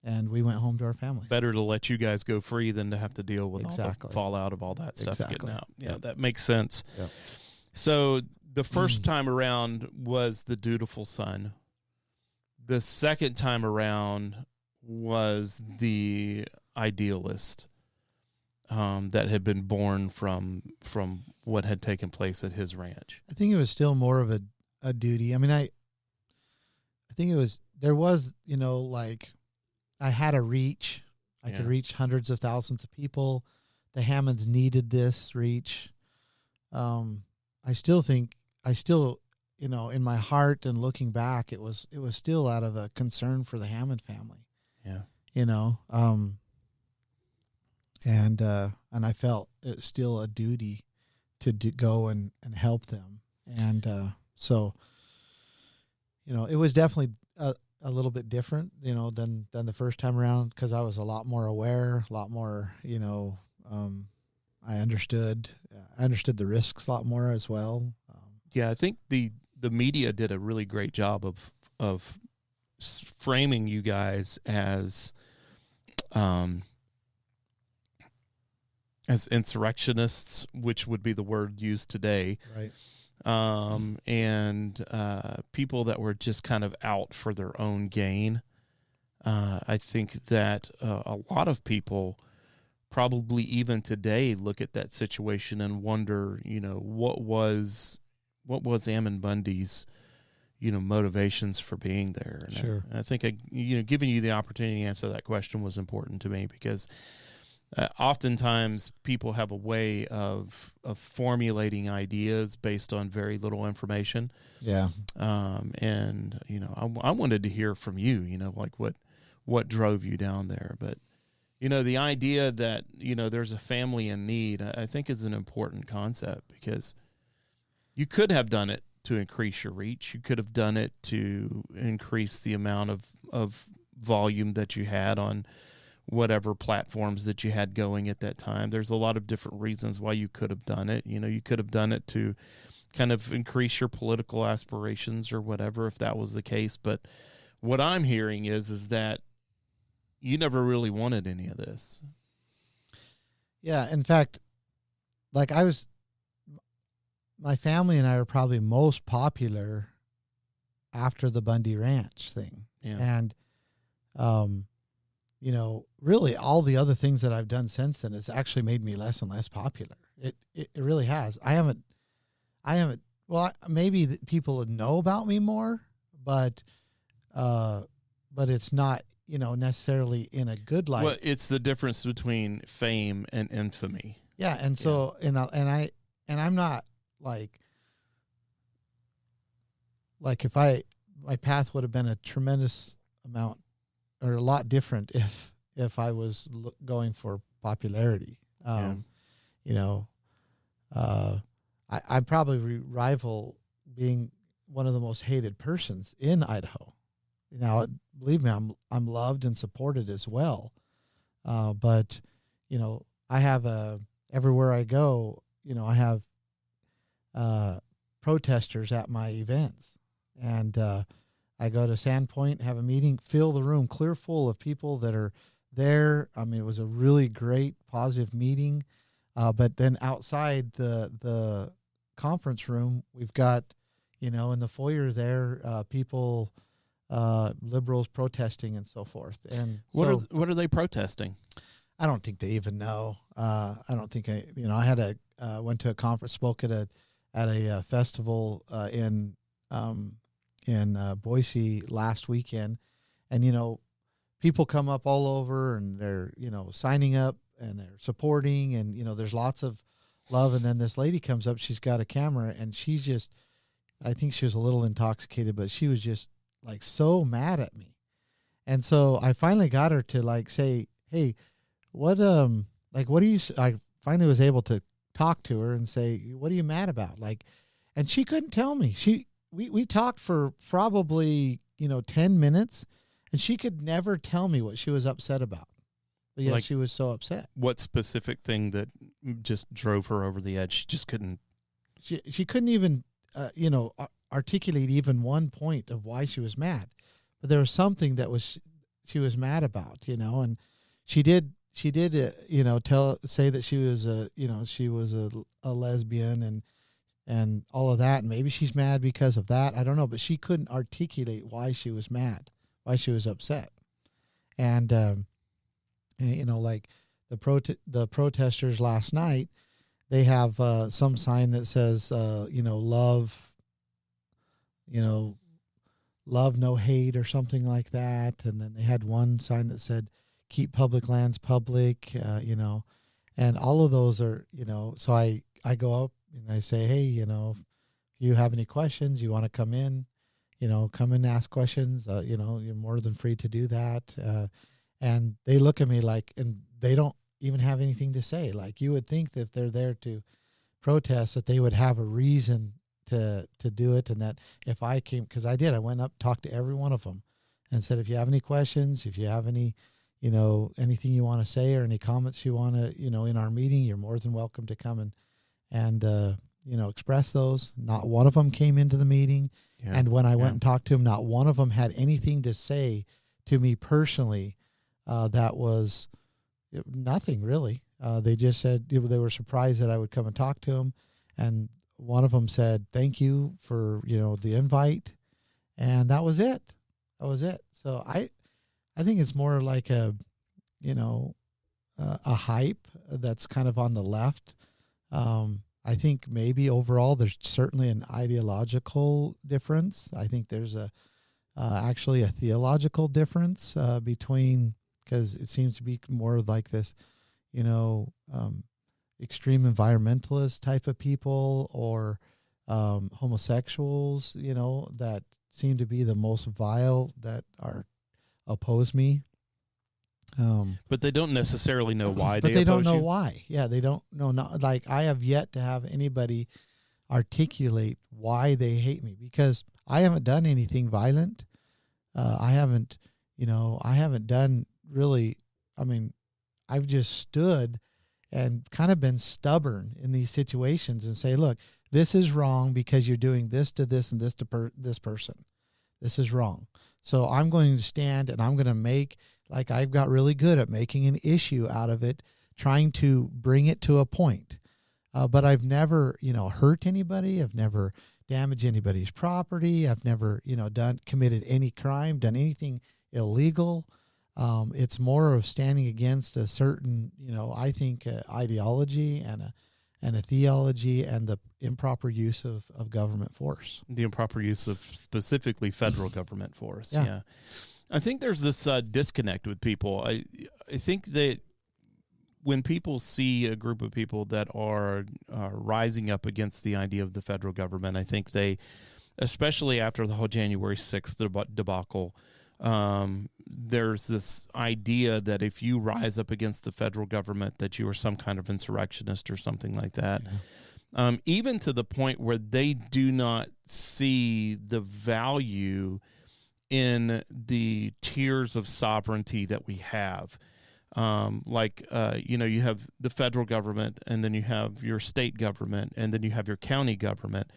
And we went home to our family. Better to let you guys go free than to have to deal with all the fallout of all that stuff getting out. Yeah, that makes sense. Yep. So the first time around was the dutiful son. The second time around was the idealist. that had been born from what had taken place at his ranch? I think it was still more of a duty. I mean, I think there was, like I had a reach. I could reach hundreds of thousands of people. The Hammonds needed this reach. I still, in my heart and looking back, it was still out of a concern for the Hammond family. Yeah. And I felt it's still a duty to go and help them. And so, it was definitely a little bit different, than the first time around, because I was a lot more aware, a lot more, I understood the risks a lot more as well. Yeah, I think the media did a really great job of framing you guys as insurrectionists, which would be the word used today. Right. And people that were just kind of out for their own gain. I think that a lot of people probably even today look at that situation and wonder, what was Ammon Bundy's, motivations for being there. And sure. I think, giving you the opportunity to answer that question was important to me, because oftentimes people have a way of formulating ideas based on very little information. Yeah. And, I wanted to hear from you, like what drove you down there. But, the idea that, there's a family in need, I think is an important concept, because you could have done it to increase your reach. You could have done it to increase the amount of volume that you had on whatever platforms that you had going at that time. There's a lot of different reasons why you could have done it. You could have done it to kind of increase your political aspirations or whatever, if that was the case. But what I'm hearing is that you never really wanted any of this. Yeah. In fact, like my family and I are probably most popular after the Bundy Ranch thing. Yeah. And, really all the other things that I've done since then has actually made me less and less popular. It really has. I haven't, well, maybe people would know about me more, but it's not, necessarily in a good light. Well, it's the difference between fame and infamy. Yeah. And so, and I'm not like if my path would have been a tremendous amount or a lot different if I was going for popularity. I probably rival being one of the most hated persons in Idaho. Now, believe me, I'm loved and supported as well. But I have everywhere I go, I have protesters at my events, and I go to Sandpoint, have a meeting, fill the room clear full of people that are there. I mean, it was a really great, positive meeting. But then outside the conference room, we've got, in the foyer there, people, liberals protesting and so forth. And what are they protesting? I don't think they even know. I don't think I had went to a conference, spoke at a festival in Boise last weekend, and people come up all over and they're signing up and they're supporting, and there's lots of love. And then this lady comes up, she's got a camera, and she's just, I think she was a little intoxicated, but she was just like so mad at me. And so I finally got her to say, hey, what do you, I finally was able to talk to her and say, what are you mad about? And she couldn't tell me. We talked for probably, 10 minutes, and she could never tell me what she was upset about. But yet she was so upset. What specific thing that just drove her over the edge? She just couldn't. She couldn't even, articulate even one point of why she was mad. But there was something that she was mad about, and she did, say that she was a lesbian and all of that. And maybe she's mad because of that. I don't know, but she couldn't articulate why she was mad, why she was upset. And, the protesters last night, they have some sign that says, love, love, no hate or something like that. And then they had one sign that said, keep public lands public, and all of those are, so I go up and I say, hey, if you have any questions, you want to come in, come and ask questions, you're more than free to do that. And they look at me like, and they don't even have anything to say. Like, you would think that if they're there to protest, that they would have a reason to do it. And that if I came, because I went up, talked to every one of them and said, if you have any questions, if you have any, anything you want to say or any comments you want to, in our meeting, you're more than welcome to come and express those. Not one of them came into the meeting. Yeah. And when I went and talked to them, not one of them had anything to say to me personally. That was nothing really. They just said they were surprised that I would come and talk to them. And one of them said, thank you for, the invite. And that was it. So I think it's more like a hype that's kind of on the left. I think maybe overall there's certainly an ideological difference. I think there's actually a theological difference between, because it seems to be more like this, extreme environmentalist type of people or homosexuals, that seem to be the most vile that oppose me. But they don't necessarily know why. But they don't know why. Yeah, they don't know. Like, I have yet to have anybody articulate why they hate me, because I haven't done anything violent. I haven't done really. I mean, I've just stood and kind of been stubborn in these situations and say, look, this is wrong because you're doing this to this and this to this person. This is wrong. So I'm going to stand and I'm going to make, like, I've got really good at making an issue out of it, trying to bring it to a point. But I've never, hurt anybody. I've never damaged anybody's property. I've never, committed any crime, done anything illegal. It's more of standing against a certain, I think, ideology and a theology and the improper use of government force. The improper use of specifically federal government force. Yeah. I think there's this disconnect with people. I think that when people see a group of people that are rising up against the idea of the federal government, I think they, especially after the whole January 6th debacle, there's this idea that if you rise up against the federal government, that you are some kind of insurrectionist or something like that. Yeah. Even to the point where they do not see the value in the tiers of sovereignty that we have. You have the federal government, and then you have your state government, and then you have your county government.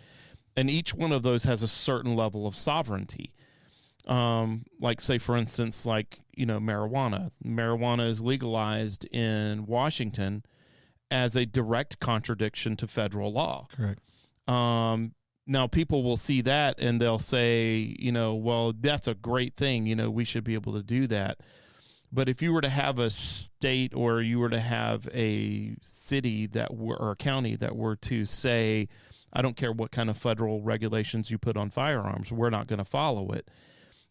And each one of those has a certain level of sovereignty. Say, for instance, marijuana. Marijuana is legalized in Washington as a direct contradiction to federal law. Correct. Now, people will see that and they'll say, well, that's a great thing. We should be able to do that. But if you were to have a state or you were to have a city or a county that were to say, I don't care what kind of federal regulations you put on firearms, we're not going to follow it.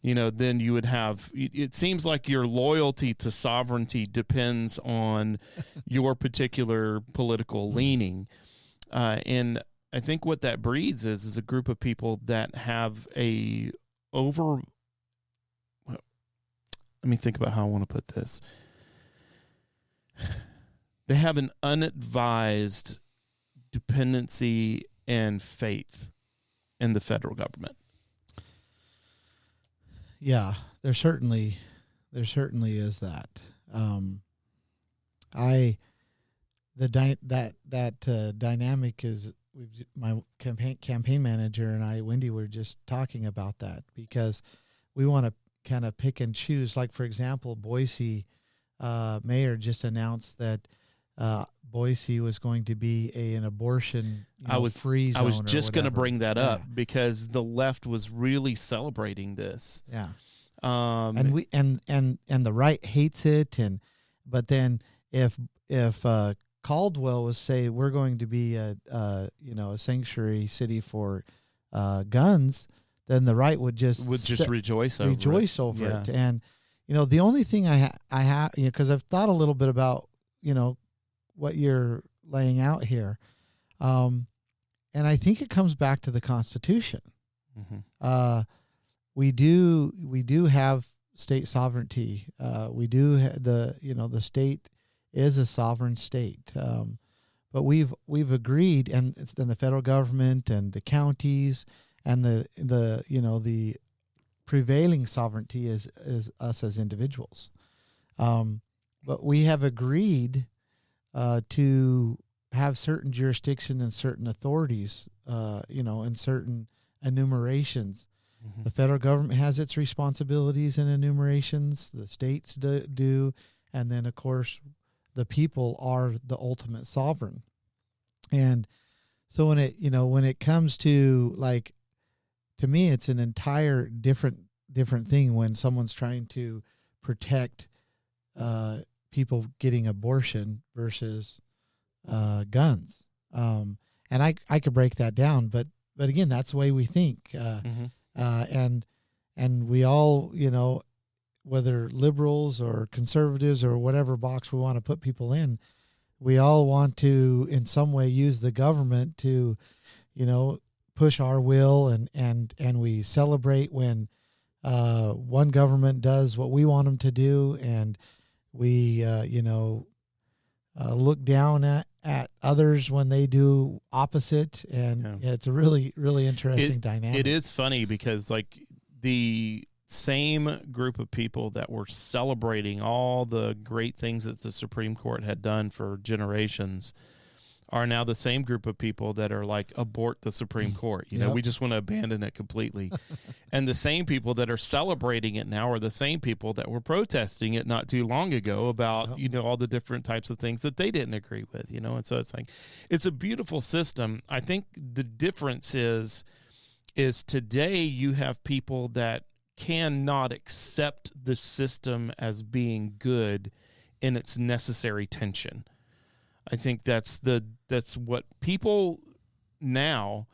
Then you would have, it seems like your loyalty to sovereignty depends on your particular political leaning. And I think what that breeds is a group of people that have let me think about how I want to put this. They have an unadvised dependency and faith in the federal government. Yeah, there certainly is that. Dynamic is my campaign manager and I, Wendy, were just talking about that because we want to kind of pick and choose. Like, for example, Boise mayor just announced that Boise was going to be an abortion free zone. I was just going to bring that up because the left was really celebrating this. Yeah. And the right hates it, but then if Caldwell was say we're going to be a sanctuary city for guns, then the right would just rejoice over it. And the only thing I have, because I've thought a little bit about what you're laying out here, and I think it comes back to the Constitution. Mm-hmm. We do have state sovereignty. We do the state is a sovereign state. But we've agreed, and the federal government and the counties and the prevailing sovereignty is us as individuals. But we have agreed to have certain jurisdiction and certain authorities, and certain enumerations. Mm-hmm. The federal government has its responsibilities and enumerations. The states do, and then of course the people are the ultimate sovereign. And so when it comes to, like, to me, it's an entire different thing when someone's trying to protect people getting abortion versus guns. And I could break that down, but again, that's the way we think. And we all, whether liberals or conservatives or whatever box we want to put people in, we all want to in some way use the government to, push our will, and we celebrate when one government does what we want them to do, and we look down at others when they do opposite, and it's a really, really interesting dynamic. It is funny because, like, the same group of people that were celebrating all the great things that the Supreme Court had done for generations are now the same group of people that are like, abort the Supreme Court. We just want to abandon it completely. And the same people that are celebrating it now are the same people that were protesting it not too long ago about, all the different types of things that they didn't agree with, and so it's like, it's a beautiful system. I think the difference is today you have people that cannot accept the system as being good in its necessary tension. I think that's what people now,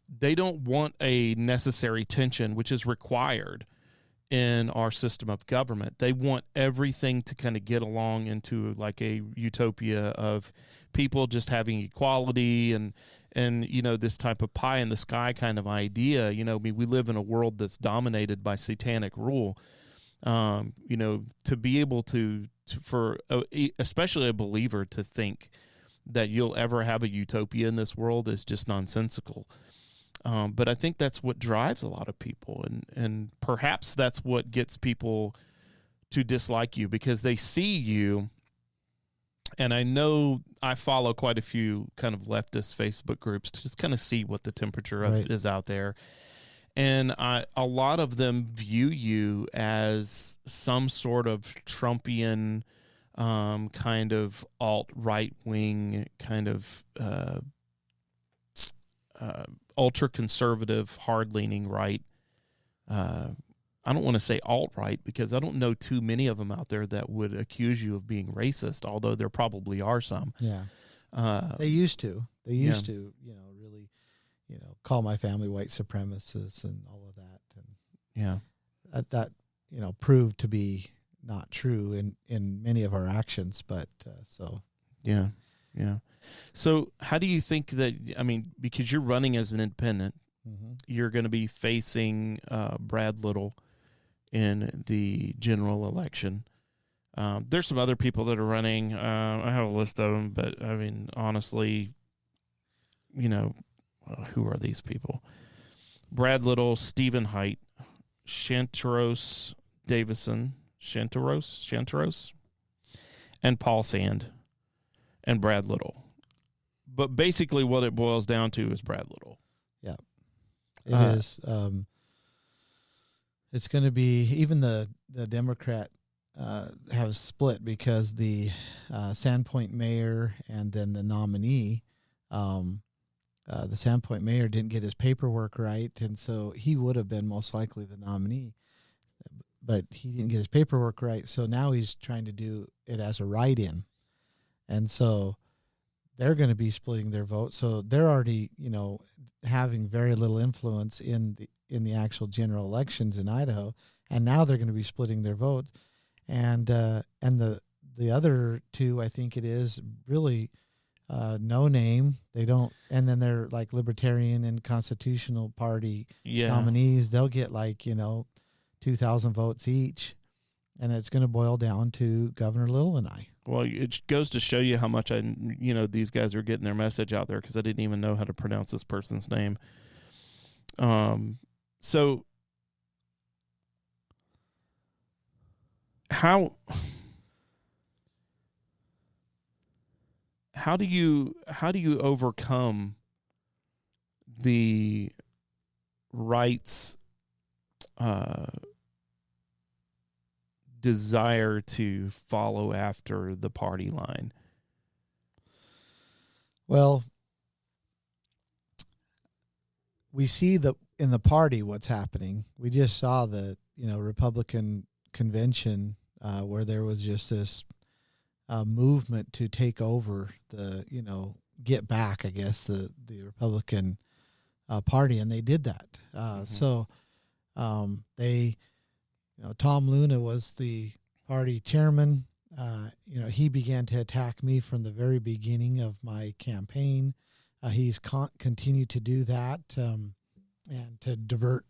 they don't want a necessary tension, which is required in our system of government. They want everything to kind of get along into like a utopia of people just having equality and this type of pie in the sky kind of idea. We live in a world that's dominated by satanic rule. To be able to for especially a believer to think that you'll ever have a utopia in this world is just nonsensical. But I think that's what drives a lot of people, and perhaps that's what gets people to dislike you, because they see you. And I know I follow quite a few kind of leftist Facebook groups to just kind of see what the temperature of is out there. And a lot of them view you as some sort of Trumpian kind of alt-right wing kind of ultra-conservative, hard-leaning right. I don't want to say alt-right because I don't know too many of them out there that would accuse you of being racist, although there probably are some. Yeah. They used to. They used to, really, call my family white supremacists and all of that. And that proved to be not true in many of our actions, but so. Yeah. So how do you think that, because you're running as an independent, you're going to be facing Brad Little in the general election. There's some other people that are running. I have a list of them, but honestly, who are these people? Brad Little, Stephen Haidt, Shantaros Davison, Shantaros, and Paul Sand, and Brad Little. But basically what it boils down to is Brad Little. Yeah, it is. It's going to be, even the Democrat have split because the Sandpoint mayor and then the nominee, the Sandpoint mayor didn't get his paperwork right, and so he would have been most likely the nominee, but he didn't get his paperwork right, so now he's trying to do it as a write-in. And so they're going to be splitting their vote. So they're already, having very little influence in the actual general elections in Idaho. And now they're going to be splitting their vote. And the other two, I think it is really no name. They don't, and then they're like Libertarian and Constitutional Party nominees. They'll get 2,000 votes each. And it's going to boil down to Governor Little and I. Well, it goes to show you how much these guys are getting their message out there, because I didn't even know how to pronounce this person's name. So how do you overcome the right's desire to follow after the party line? Well, we see in the party what's happening. We just saw the Republican convention where there was just this movement to take over get back, I guess, the Republican party, and they did that. So they. Tom Luna was the party chairman. He began to attack me from the very beginning of my campaign. He's continued to do that and to divert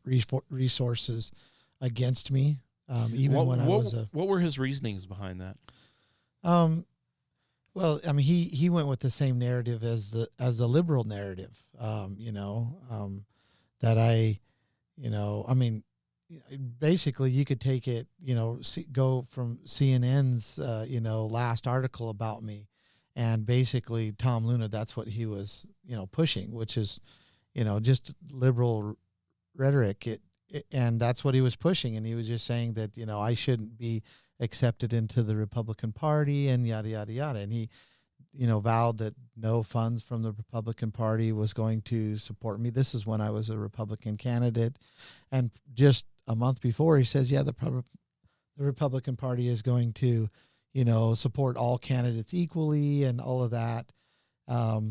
resources against me. What were his reasonings behind that? Well, I mean, he went with the same narrative as the liberal narrative. Basically you could take it, go from CNN's, last article about me, and basically Tom Luna, that's what he was, pushing, which is, just liberal rhetoric. And that's what he was pushing. And he was just saying that, I shouldn't be accepted into the Republican Party and yada, yada, yada. And he, vowed that no funds from the Republican Party was going to support me. This is when I was a Republican candidate. And just a month before, he says, the Republican Party is going to, support all candidates equally and all of that. So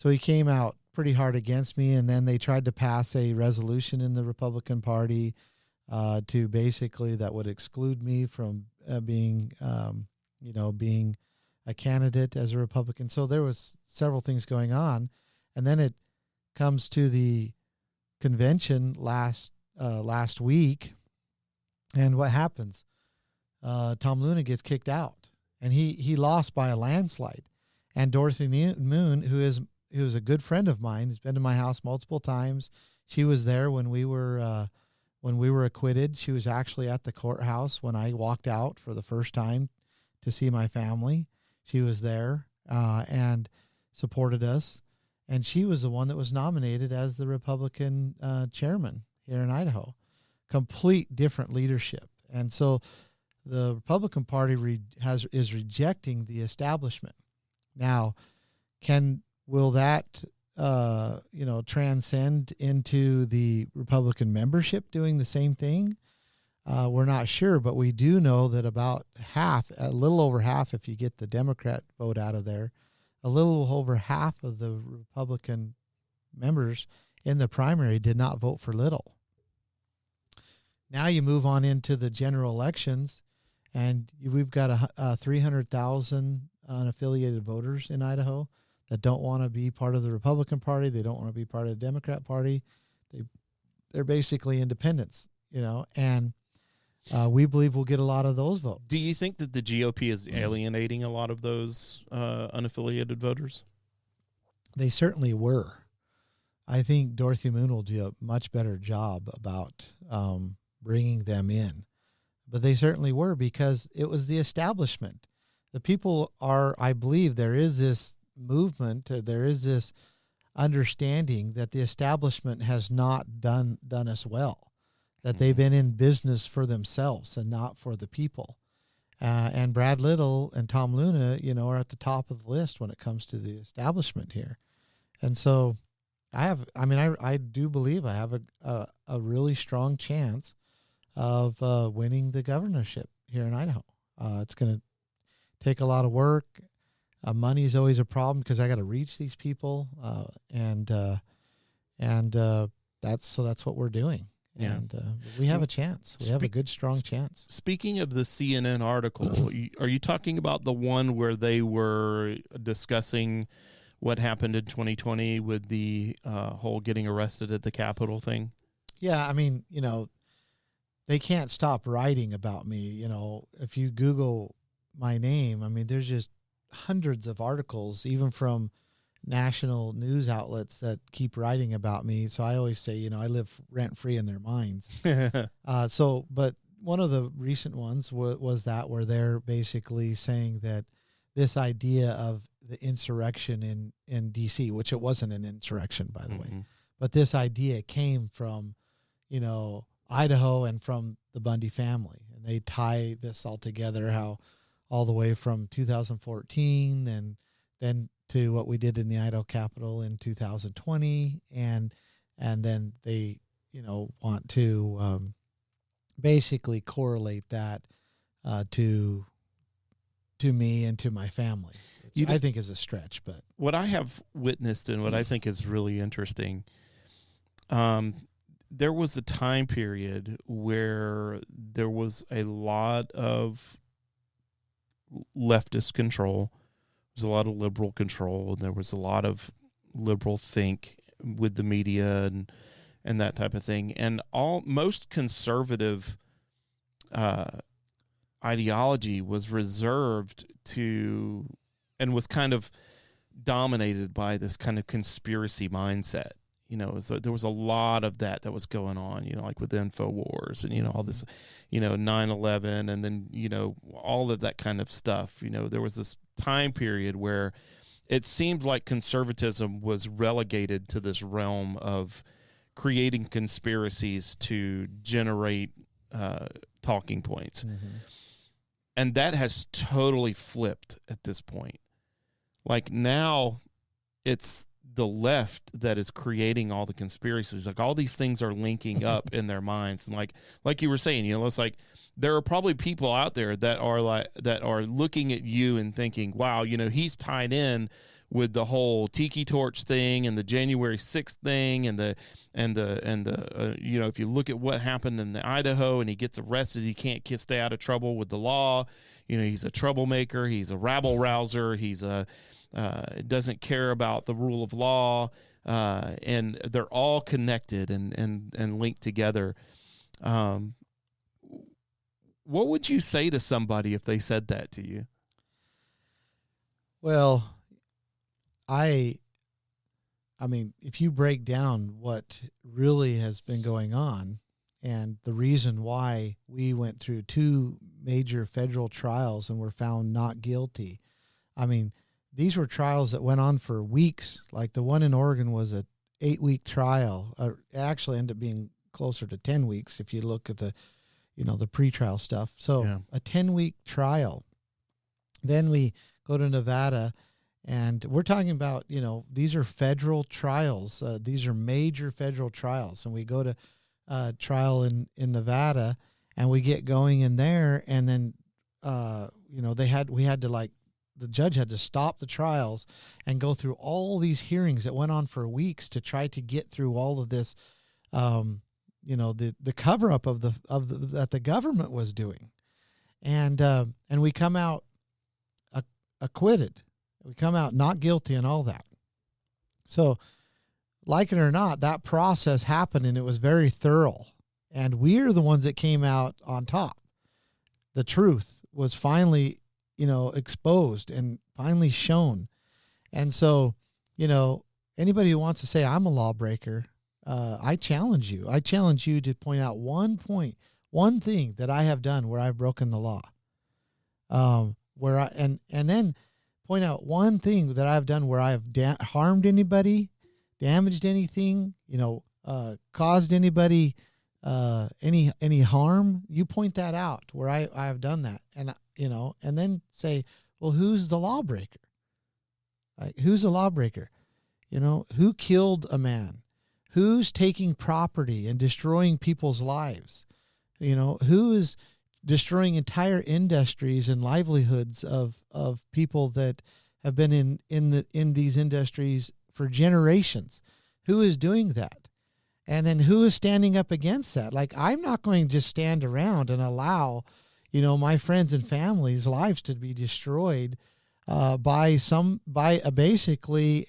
he came out pretty hard against me. And then they tried to pass a resolution in the Republican Party to basically that would exclude me from being a candidate as a Republican. So there was several things going on. And then it comes to the convention last week, and what happens? Tom Luna gets kicked out, and he lost by a landslide. And Dorothy Moon, who is a good friend of mine, has been to my house multiple times. She was there when we were acquitted. She was actually at the courthouse when I walked out for the first time to see my family. She was there and supported us. And she was the one that was nominated as the Republican chairman here in Idaho. Complete different leadership. And so the Republican Party is rejecting the establishment. Now, will that transcend into the Republican membership doing the same thing? We're not sure, but we do know that about half, a little over half, if you get the Democrat vote out of there, a little over half of the Republican members in the primary did not vote for Little. Now you move on into the general elections, and we've got 300,000 unaffiliated voters in Idaho that don't want to be part of the Republican Party. They don't want to be part of the Democrat Party. They're basically independents, and we believe we'll get a lot of those votes. Do you think that the GOP is alienating a lot of those unaffiliated voters? They certainly were. I think Dorothy Moon will do a much better job about bringing them in. But they certainly were, because it was the establishment. The people I believe there is this movement, there is this understanding that the establishment has not done us well, that they've been in business for themselves and not for the people. And Brad Little and Tom Luna, are at the top of the list when it comes to the establishment here. And so I do believe I have a really strong chance of winning the governorship here in Idaho. It's going to take a lot of work. Money is always a problem because I got to reach these people, and that's what we're doing. Yeah. And we have a chance. We have a good, strong chance. Speaking of the CNN article, are you talking about the one where they were discussing what happened in 2020 with the whole getting arrested at the Capitol thing? Yeah, I mean, they can't stop writing about me. If you Google my name, I mean, there's just hundreds of articles, even from national news outlets, that keep writing about me. So I always say, I live rent free in their minds. But one of the recent ones was that where they're basically saying that this idea of the insurrection in DC, which it wasn't an insurrection, by the way, but this idea came from, Idaho and from the Bundy family. And they tie this all together, how all the way from 2014 and then to what we did in the Idaho Capitol in 2020. And then they, want to basically correlate that to me and to my family, which I think is a stretch. But what I have witnessed and what I think is really interesting, there was a time period where there was a lot of leftist control. There was a lot of liberal control, and there was a lot of liberal think with the media and that type of thing. And most conservative ideology was reserved to and was kind of dominated by this kind of conspiracy mindset. There was a lot of that was going on, like with InfoWars and, all this, 9/11 and then, all of that kind of stuff. There was this time period where it seemed like conservatism was relegated to this realm of creating conspiracies to generate talking points. Mm-hmm. And that has totally flipped at this point. Like now it's the left that is creating all the conspiracies. Like all these things are linking up in their minds. And like you were saying, it's like there are probably people out there that are looking at you and thinking, wow, he's tied in with the whole Tiki Torch thing and the January 6th thing and the if you look at what happened in the Idaho and he gets arrested, he can't stay out of trouble with the law. He's a troublemaker. He's a rabble rouser. He's doesn't care about the rule of law, and they're all connected and linked together. What would you say to somebody if they said that to you? Well, I mean, if you break down what really has been going on and the reason why we went through 2 major federal trials and were found not guilty, I mean, these were trials that went on for weeks. Like the one in Oregon was a 8-week trial. It actually ended up being closer to 10 weeks if you look at the, the pretrial stuff. So a 10-week trial. Then we go to Nevada, and we're talking about, these are federal trials. These are major federal trials. And we go to trial in Nevada, and we get going in there, and then, the judge had to stop the trials and go through all these hearings that went on for weeks to try to get through all of this, the cover up of that the government was doing, and we come out acquitted. We come out not guilty and all that. So, like it or not, that process happened and it was very thorough, and we're the ones that came out on top. The truth was finally exposed and finally shown. And so, anybody who wants to say I'm a lawbreaker, I challenge you. I challenge you to point out one thing that I have done where I've broken the law. And then point out one thing that I've done where I have harmed anybody, damaged anything, caused anybody any harm. You point that out where I have done that, and then say, well, who's the lawbreaker? Like, who's the lawbreaker? Who killed a man? Who's taking property and destroying people's lives? Who is destroying entire industries and livelihoods of people that have been in these industries for generations. Who is doing that? And then who is standing up against that? Like, I'm not going to just stand around and allow, my friends and family's lives to be destroyed by basically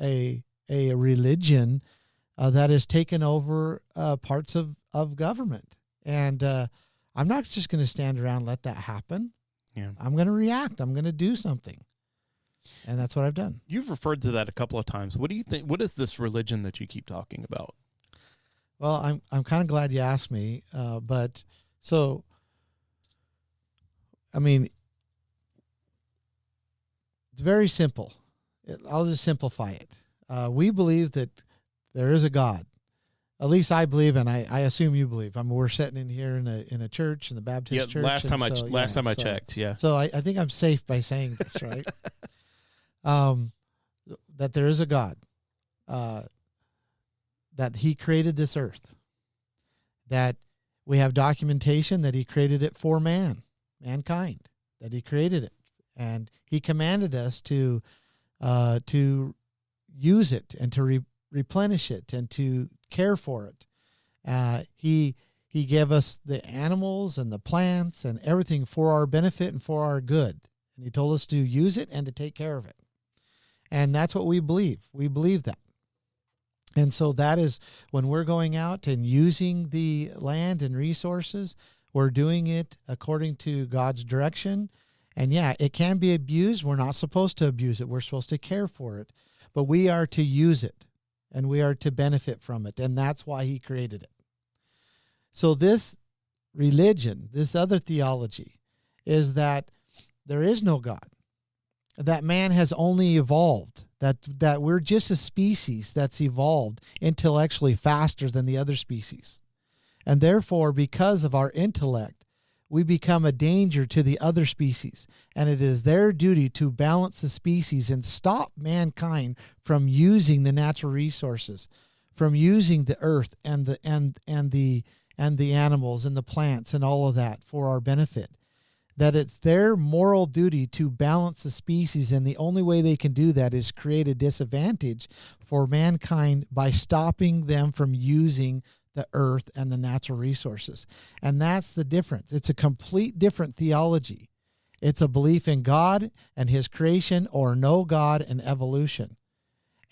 a religion that has taken over parts of government. And I'm not just going to stand around and let that happen. Yeah. I'm going to react. I'm going to do something. And that's what I've done. You've referred to that a couple of times. What do you think? What is this religion that you keep talking about? Well, I'm kind of glad you asked me. But so, I mean, it's very simple. I'll just simplify it. We believe that there is a God. At least I believe, and I assume you believe. I mean, we're sitting in here in a church, in the Baptist church. Last time I checked, yeah. So I think I'm safe by saying this, right? That there is a God, that he created this earth, that we have documentation that he created it for mankind, that he created it. And he commanded us to use it and to replenish it and to care for it. He gave us the animals and the plants and everything for our benefit and for our good. And he told us to use it and to take care of it. And that's what we believe. We believe that. And so that is when we're going out and using the land and resources, we're doing it according to God's direction. And yeah, it can be abused. We're not supposed to abuse it. We're supposed to care for it. But we are to use it and we are to benefit from it. And that's why he created it. So this religion, this other theology, is that there is no God, that man has only evolved, that we're just a species that's evolved intellectually faster than the other species. And therefore, because of our intellect, we become a danger to the other species. And it is their duty to balance the species and stop mankind from using the natural resources, from using the earth and the animals and the plants and all of that for our benefit. That it's their moral duty to balance the species, and the only way they can do that is create a disadvantage for mankind by stopping them from using the earth and the natural resources. And that's the difference. It's a complete different theology. It's a belief in God and his creation, or no God and evolution.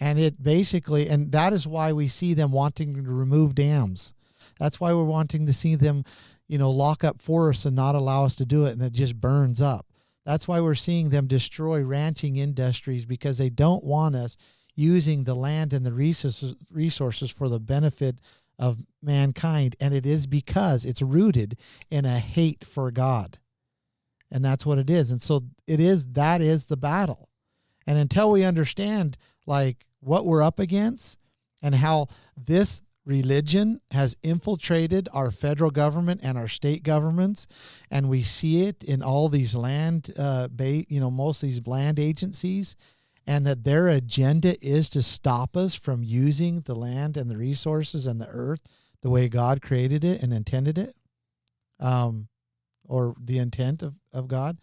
And it basically, and that is why we see them wanting to remove dams. That's why we're wanting to see them, lock up forests and not allow us to do it, and it just burns up. That's why we're seeing them destroy ranching industries, because they don't want us using the land and the resources for the benefit of mankind. And it is because it's rooted in a hate for God. And that's what it is. And so that is the battle. And until we understand what we're up against and how this religion has infiltrated our federal government and our state governments, and we see it in all these most of these land agencies, and that their agenda is to stop us from using the land and the resources and the earth the way God created it and intended it, or the intent of God.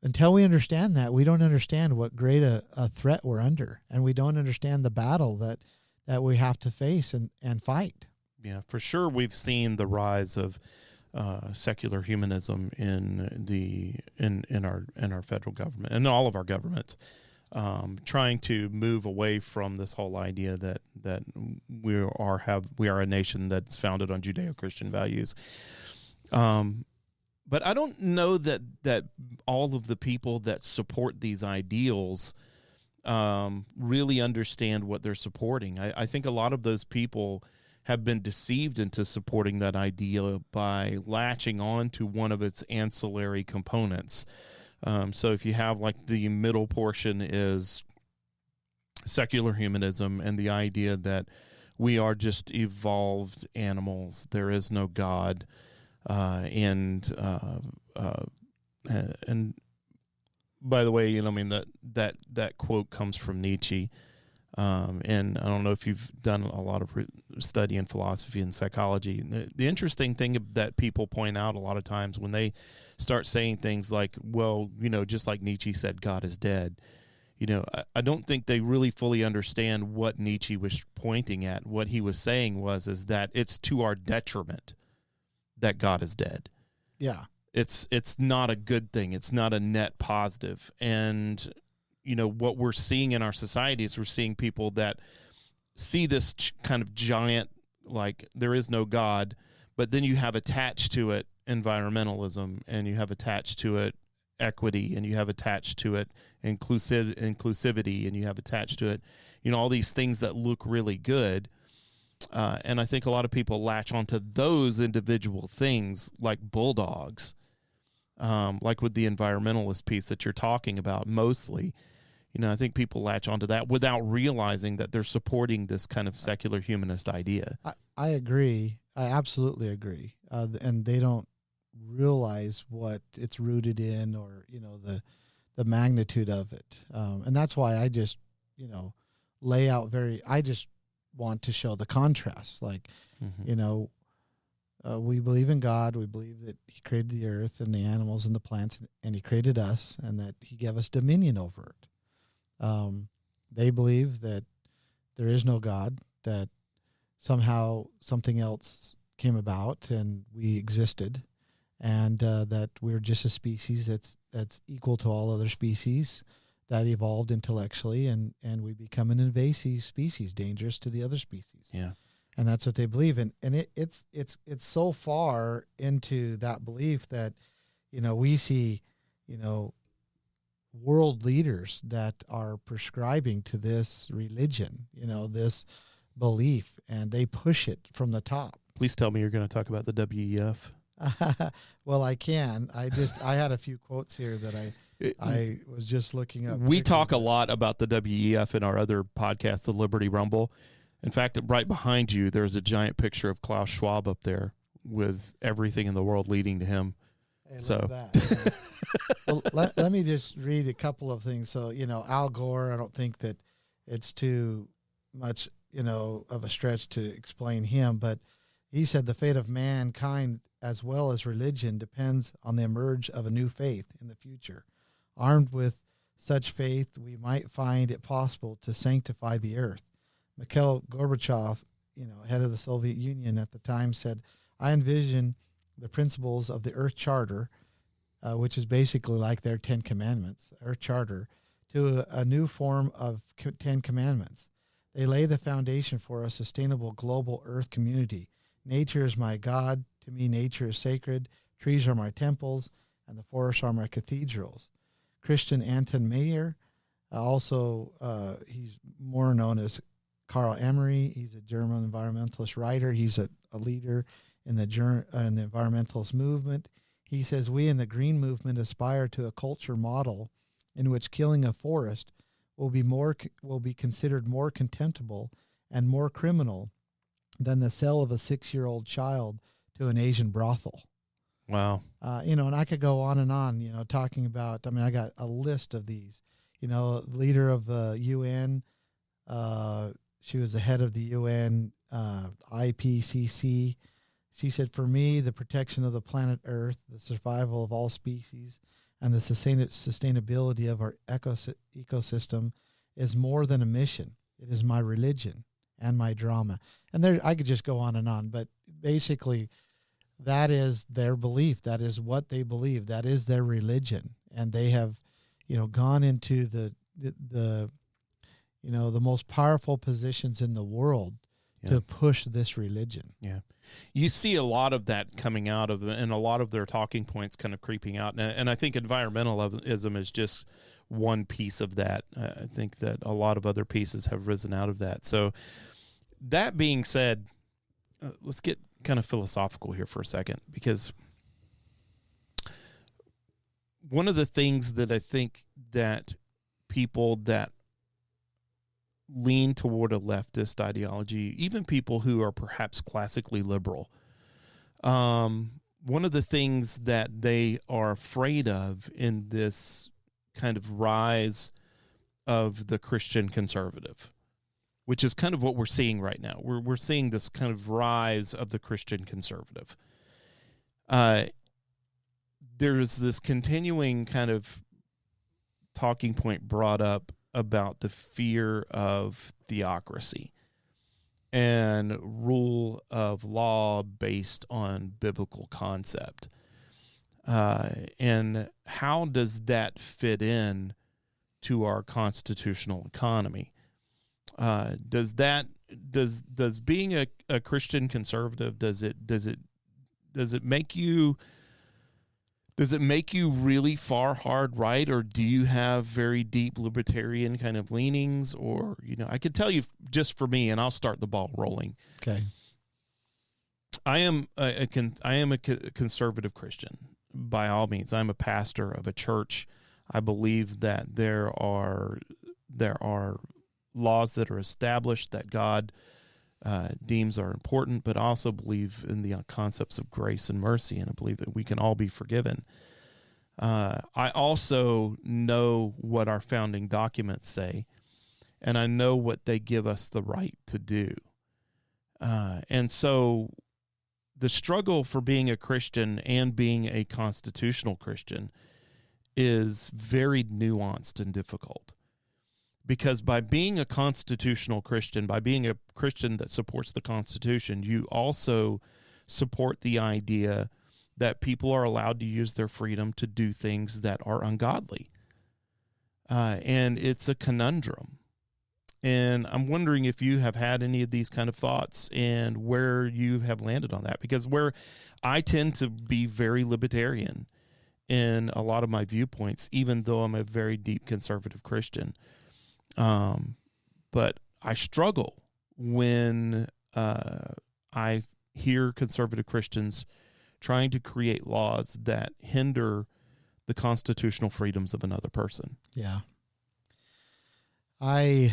Until we understand that, we don't understand what great a threat we're under, and we don't understand the battle that we have to face and fight. Yeah, for sure. We've seen the rise of secular humanism in our federal government and all of our governments, trying to move away from this whole idea that we are a nation that's founded on Judeo-Christian values. But I don't know that all of the people that support these ideals really understand what they're supporting. I think a lot of those people have been deceived into supporting that idea by latching on to one of its ancillary components. So if you have the middle portion is secular humanism and the idea that we are just evolved animals, there is no God, and by the way, that quote comes from Nietzsche. And I don't know if you've done a lot of study in philosophy and psychology. The interesting thing that people point out a lot of times when they start saying things like, well, just like Nietzsche said, God is dead. I don't think they really fully understand what Nietzsche was pointing at. What he was saying is that it's to our detriment that God is dead. Yeah. It's not a good thing. It's not a net positive. And what we're seeing in our society is we're seeing people that see this kind of giant, like there is no God, but then you have attached to it environmentalism, and you have attached to it equity, and you have attached to it inclusivity, and you have attached to it, all these things that look really good. And I think a lot of people latch onto those individual things like bulldogs, like with the environmentalist piece that you're talking about mostly. I think people latch onto that without realizing that they're supporting this kind of secular humanist idea. I agree. I absolutely agree. And they don't realize what it's rooted in, or, the magnitude of it. And that's why I just, lay out I just want to show the contrast. Like, we believe in God. We believe that he created the earth and the animals and the plants, and he created us, and that he gave us dominion over it. They believe that there is no God, that somehow something else came about and we existed, and that we're just a species that's equal to all other species that evolved intellectually, and we become an invasive species, dangerous to the other species. Yeah. And that's what they believe in. And it's so far into that belief that, we see, world leaders that are prescribing to this religion, this belief, and they push it from the top. Please tell me you're going to talk about the WEF. Well, I can. I had a few quotes here that I was just looking up. We talk a lot about the WEF in our other podcast, The Liberty Rumble. In fact, right behind you, there's a giant picture of Klaus Schwab up there with everything in the world leading to him. Hey, look at that. Well, let me just read a couple of things. So, Al Gore, I don't think that it's too much, of a stretch to explain him, but he said the fate of mankind as well as religion depends on the emerge of a new faith in the future. Armed with such faith, we might find it possible to sanctify the earth. Mikhail Gorbachev, head of the Soviet Union at the time, said, I envision the principles of the Earth Charter, which is basically like their 10 Commandments, Earth Charter, to a new form of 10 Commandments. They lay the foundation for a sustainable global Earth community. Nature is my God. To me, nature is sacred. Trees are my temples, and the forests are my cathedrals. Christian Anton Meyer, also he's more known as Karl Emery. He's a German environmentalist writer. He's a leader in the environmentalist movement. He says, we in the green movement aspire to a culture model in which killing a forest will be considered more contemptible and more criminal than the sale of a 6-year-old child to an Asian brothel. Wow. And I could go on and on, talking about, I got a list of these, leader of the UN, she was the head of the UN, IPCC. She said, for me, the protection of the planet Earth, the survival of all species, and the sustainability of our ecosystem is more than a mission. It is my religion and my drama. And there, I could just go on and on, but basically that is their belief. That is what they believe. That is their religion. And they have, gone into the most powerful positions in the world to push this religion. Yeah. You see a lot of that coming out of, and a lot of their talking points kind of creeping out. And I think environmentalism is just one piece of that. I think that a lot of other pieces have risen out of that. So that being said, let's get kind of philosophical here for a second, because one of the things that I think that people that lean toward a leftist ideology, even people who are perhaps classically liberal, one of the things that they are afraid of in this kind of rise of the Christian conservative which is kind of what we're seeing right now. We're seeing this kind of rise of the Christian conservative. There's this continuing kind of talking point brought up about the fear of theocracy and rule of law based on biblical concept. And how does that fit in to our constitutional economy? Does being a Christian conservative, does it make you really far hard right, or do you have very deep libertarian kind of leanings? Or, I could tell you just for me, and I'll start the ball rolling. Okay. I am a conservative Christian by all means. I'm a pastor of a church. I believe that there are laws that are established that God deems are important, but also believe in the concepts of grace and mercy, and I believe that we can all be forgiven. I also know what our founding documents say, and I know what they give us the right to do. And so the struggle for being a Christian and being a constitutional Christian is very nuanced and difficult. Because by being a constitutional Christian, by being a Christian that supports the Constitution, you also support the idea that people are allowed to use their freedom to do things that are ungodly. And it's a conundrum. And I'm wondering if you have had any of these kind of thoughts and where you have landed on that. Because where I tend to be very libertarian in a lot of my viewpoints, even though I'm a very deep conservative Christian. But I struggle when I hear conservative Christians trying to create laws that hinder the constitutional freedoms of another person. Yeah. I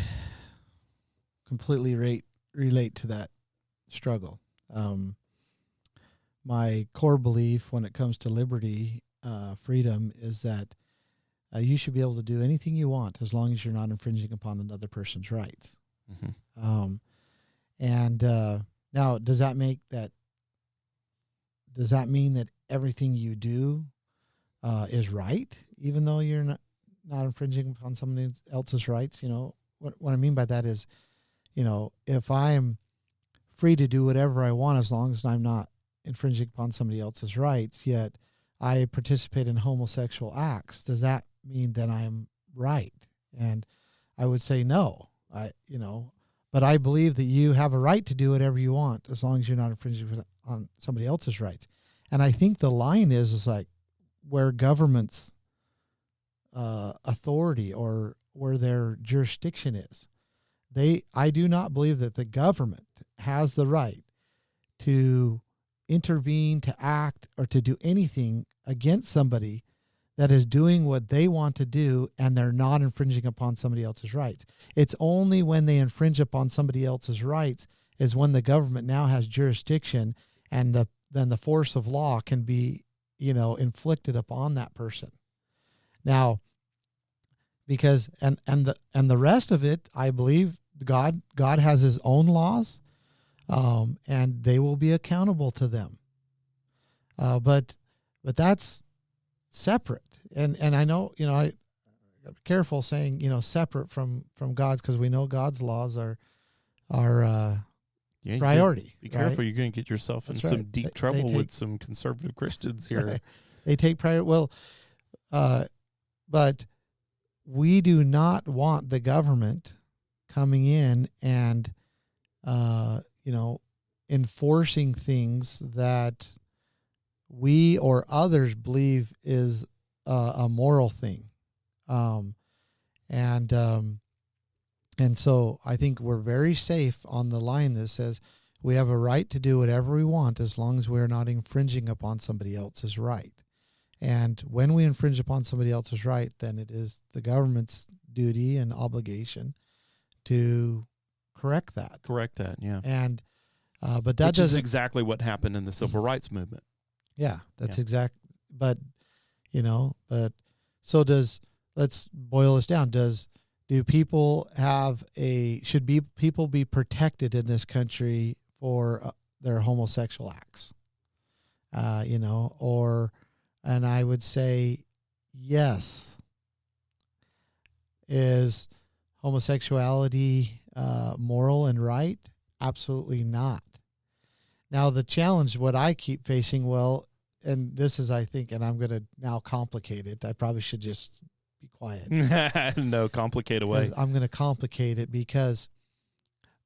completely relate to that struggle. My core belief when it comes to liberty, freedom, is that you should be able to do anything you want as long as you're not infringing upon another person's rights. Mm-hmm. Now, does that mean that everything you do is right, even though you're not infringing upon somebody else's rights? What I mean by that is, if I'm free to do whatever I want as long as I'm not infringing upon somebody else's rights, yet I participate in homosexual acts, does that mean that I'm right? And I would say no. But I believe that you have a right to do whatever you want as long as you're not infringing on somebody else's rights. And I think the line is like where government's authority or where their jurisdiction is. I do not believe that the government has the right to intervene, to act, or to do anything against somebody that is doing what they want to do and they're not infringing upon somebody else's rights. It's only when they infringe upon somebody else's rights is when the government now has jurisdiction, and then the force of law can be, inflicted upon that person. Now, because and the rest of it, I believe God has his own laws, and they will be accountable to them. But that's separate. And I know, I'm careful saying, Separate from God's, because we know God's laws are priority. Be careful. Right? You're going to get yourself in That's some right. deep trouble with some conservative Christians here. Right. They take priority. Well, but we do not want the government coming in and, enforcing things that we or others believe is a moral thing. And so I think we're very safe on the line that says we have a right to do whatever we want as long as we're not infringing upon somebody else's right. And when we infringe upon somebody else's right, then it is the government's duty and obligation to correct that. Yeah. And but that Which doesn't is exactly what happened in the civil rights movement. Yeah, that's exact. But so let's boil this down. Does should people be protected in this country for their homosexual acts? And I would say yes. Is homosexuality moral and right? Absolutely not. Now, the challenge, what I keep facing, and this is, I think, and I'm going to now complicate it. I probably should just be quiet. No, complicate away. I'm going to complicate it because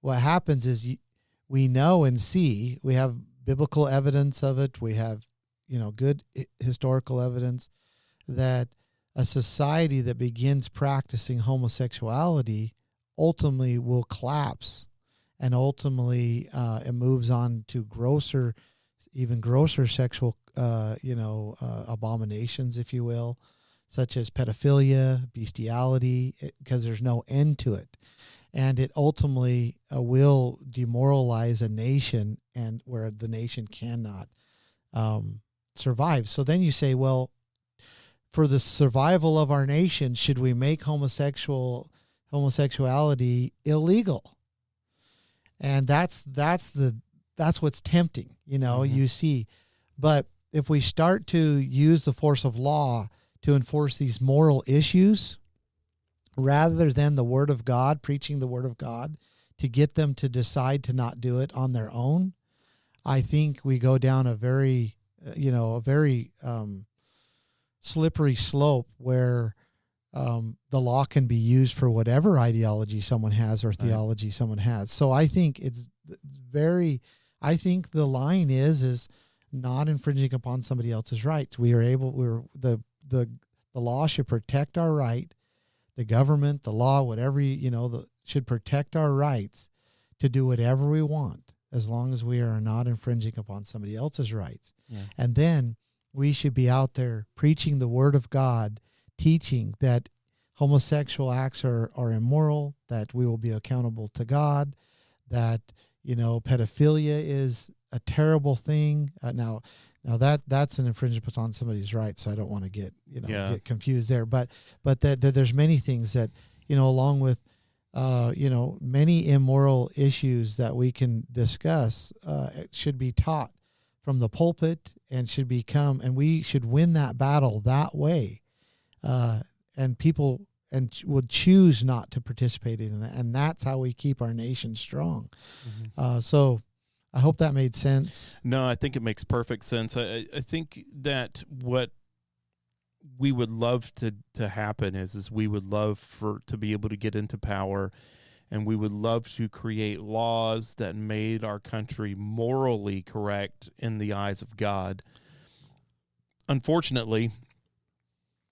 what happens is we know and see, we have biblical evidence of it. We have, good historical evidence that a society that begins practicing homosexuality ultimately will collapse, and ultimately it moves on to even grosser sexual, abominations, if you will, such as pedophilia, bestiality, because there's no end to it. And it ultimately will demoralize a nation, and where the nation cannot survive. So then you say, well, for the survival of our nation, should we make homosexuality illegal? And that's what's tempting, you see. But if we start to use the force of law to enforce these moral issues, rather than the Word of God, preaching the Word of God, to get them to decide to not do it on their own, I think we go down a very slippery slope where the law can be used for whatever ideology someone has or theology someone has. So I think the line is not infringing upon somebody else's rights. The law should protect our right. The government, the law, whatever, should protect our rights to do whatever we want, as long as we are not infringing upon somebody else's rights. Yeah. And then we should be out there preaching the Word of God, teaching that homosexual acts are immoral, that we will be accountable to God, that, pedophilia is a terrible thing. Now that's an infringement upon somebody's rights, so I don't want to get get confused there. But that there's many things that, along with many immoral issues that we can discuss, should be taught from the pulpit, and we should win that battle that way. And people would choose not to participate in that, and that's how we keep our nation strong. Mm-hmm. So I hope that made sense. No, I think it makes perfect sense. I think that what we would love to happen is we would love to be able to get into power, and we would love to create laws that made our country morally correct in the eyes of God. Unfortunately,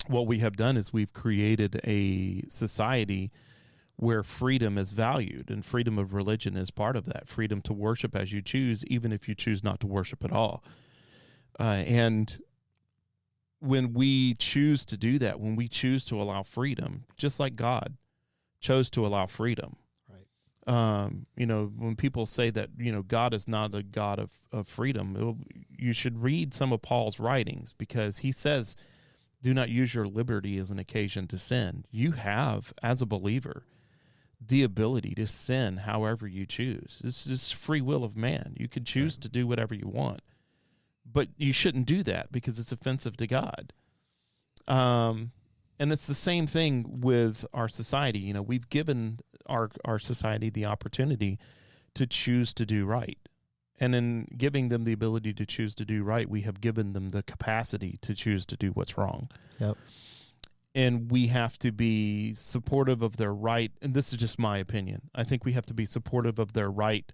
what we have done is we've created a society where freedom is valued, and freedom of religion is part of that. Freedom to worship as you choose, even if you choose not to worship at all. And when we choose to do that, when we choose to allow freedom, just like God chose to allow freedom. Right. When people say that, God is not a God of freedom, you should read some of Paul's writings, because he says, do not use your liberty as an occasion to sin. You have, as a believer, the ability to sin however you choose. This is free will of man. You can choose to do whatever you want, but you shouldn't do that because it's offensive to God. And it's the same thing with our society. We've given our society the opportunity to choose to do right. And in giving them the ability to choose to do right, we have given them the capacity to choose to do what's wrong. Yep. And we have to be supportive of their right. And this is just my opinion. I think we have to be supportive of their right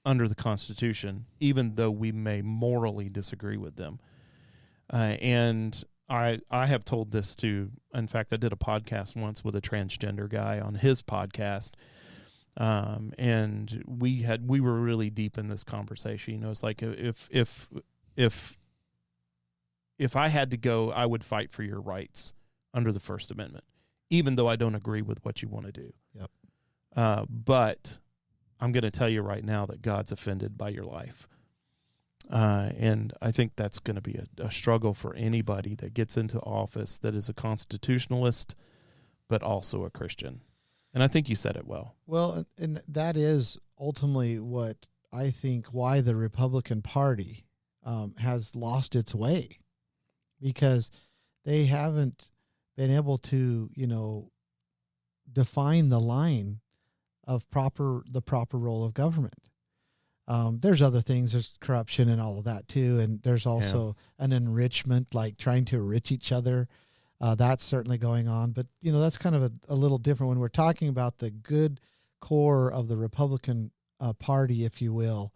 under the Constitution, even though we may morally disagree with them. And I have told this to, in fact, I did a podcast once with a transgender guy on his podcast. And we were really deep in this conversation. It's like, if I had to go, I would fight for your rights under the First Amendment, even though I don't agree with what you want to do. Yep. But I'm going to tell you right now that God's offended by your life. And I think that's going to be a struggle for anybody that gets into office that is a constitutionalist but also a Christian. And I think you said it well. Well, and that is ultimately what I think why the Republican Party has lost its way, because they haven't been able to, define the line of the proper role of government. There's other things, there's corruption and all of that too. And there's also an enrichment, like trying to enrich each other. That's certainly going on. But, that's kind of a little different when we're talking about the good core of the Republican Party, if you will.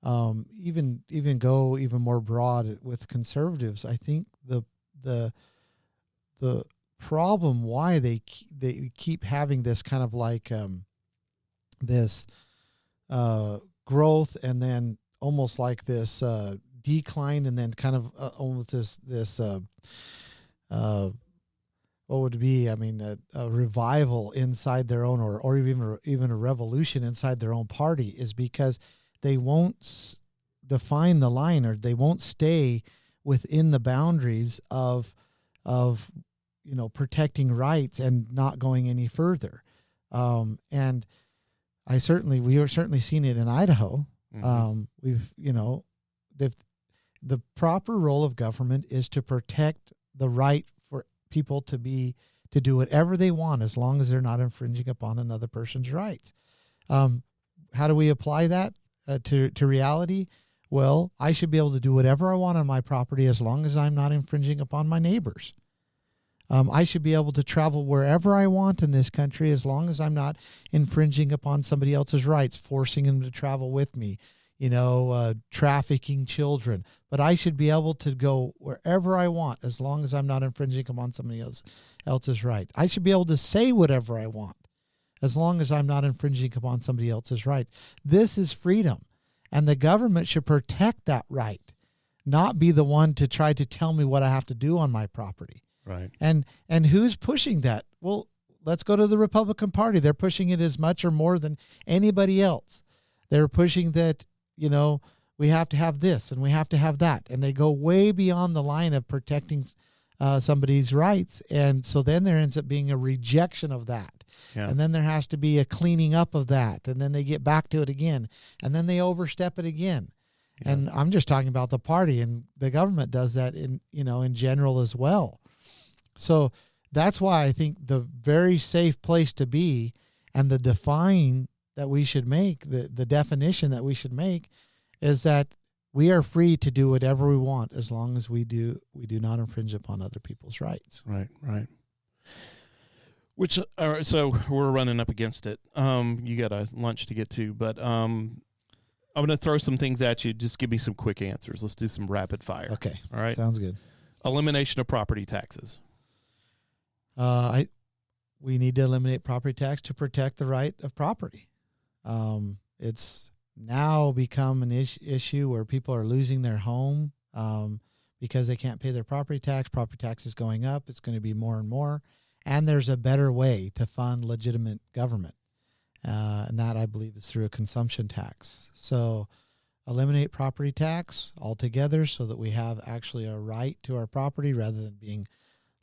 Even go even more broad with conservatives. I think the problem why they keep having this kind of like this growth, and then almost like this decline, and then kind of almost this what would it be? I mean, a revival inside their own, or even a revolution inside their own party, is because they won't define the line, or they won't stay within the boundaries of protecting rights and not going any further. And we are certainly seeing it in Idaho. Mm-hmm. The proper role of government is to protect the right for people to do whatever they want, as long as they're not infringing upon another person's rights. How do we apply that to reality? Well, I should be able to do whatever I want on my property as long as I'm not infringing upon my neighbors. I should be able to travel wherever I want in this country as long as I'm not infringing upon somebody else's rights, forcing them to travel with me, trafficking children. But I should be able to go wherever I want as long as I'm not infringing upon somebody else's rights. I should be able to say whatever I want as long as I'm not infringing upon somebody else's rights. This is freedom, and the government should protect that right, not be the one to try to tell me what I have to do on my property. Right. And who's pushing that? Well, let's go to the Republican Party. They're pushing it as much or more than anybody else. They're pushing that, we have to have this and we have to have that. And they go way beyond the line of protecting somebody's rights. And so then there ends up being a rejection of that. Yeah. And then there has to be a cleaning up of that. And then they get back to it again. And then they overstep it again. Yeah. And I'm just talking about the party, and the government does that in general as well. So that's why I think the very safe place to be, and the define that we should make, the definition that we should make, is that we are free to do whatever we want as long as we do not infringe upon other people's rights. Right. Which, all right, so we're running up against it. You got a lunch to get to, but I'm going to throw some things at you. Just give me some quick answers. Let's do some rapid fire. Okay. All right. Sounds good. Elimination of property taxes. We need to eliminate property tax to protect the right of property. It's now become an issue where people are losing their home because they can't pay their property tax. Property tax is going up. It's going to be more and more. And there's a better way to fund legitimate government. And that, I believe, is through a consumption tax. So eliminate property tax altogether so that we have actually a right to our property rather than being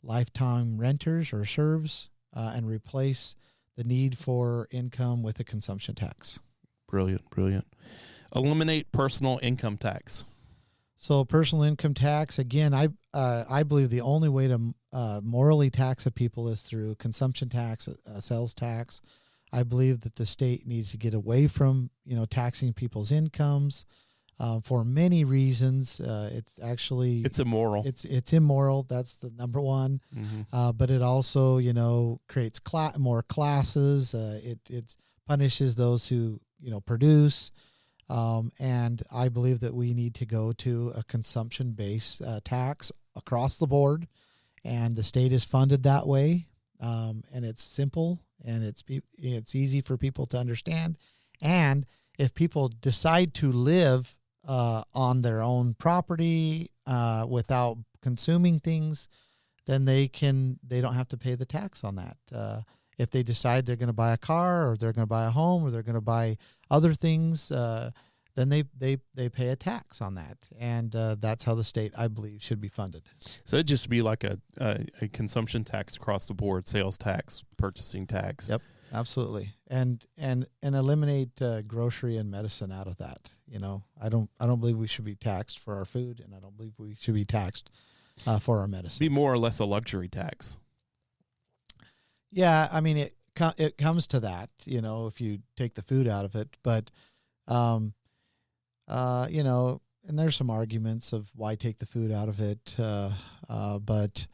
lifetime renters or serfs, and replace the need for income with a consumption tax. Brilliant. Eliminate personal income tax. So personal income tax, again, I believe the only way to morally tax a people is through consumption tax, sales tax. I believe that the state needs to get away from taxing people's incomes. For many reasons. It's immoral. It's immoral. That's the number one. Mm-hmm. But it also, creates more classes. It punishes those who, produce. And I believe that we need to go to a consumption-based tax across the board. And the state is funded that way. And it's simple, and it's easy for people to understand. And if people decide to live on their own property without consuming things, then they don't have to pay the tax on that. If they decide they're going to buy a car, or they're going to buy a home, or they're going to buy other things, then they pay a tax on that, and that's how the state, I believe, should be funded. So it'd just be like a consumption tax across the board, sales tax, purchasing tax. Yep, absolutely, and eliminate grocery and medicine out of that. I don't believe we should be taxed for our food, and I don't believe we should be taxed for our medicine. Be more or less a luxury tax. Yeah, I mean it comes to that, if you take the food out of it, but and there's some arguments of why take the food out of it, but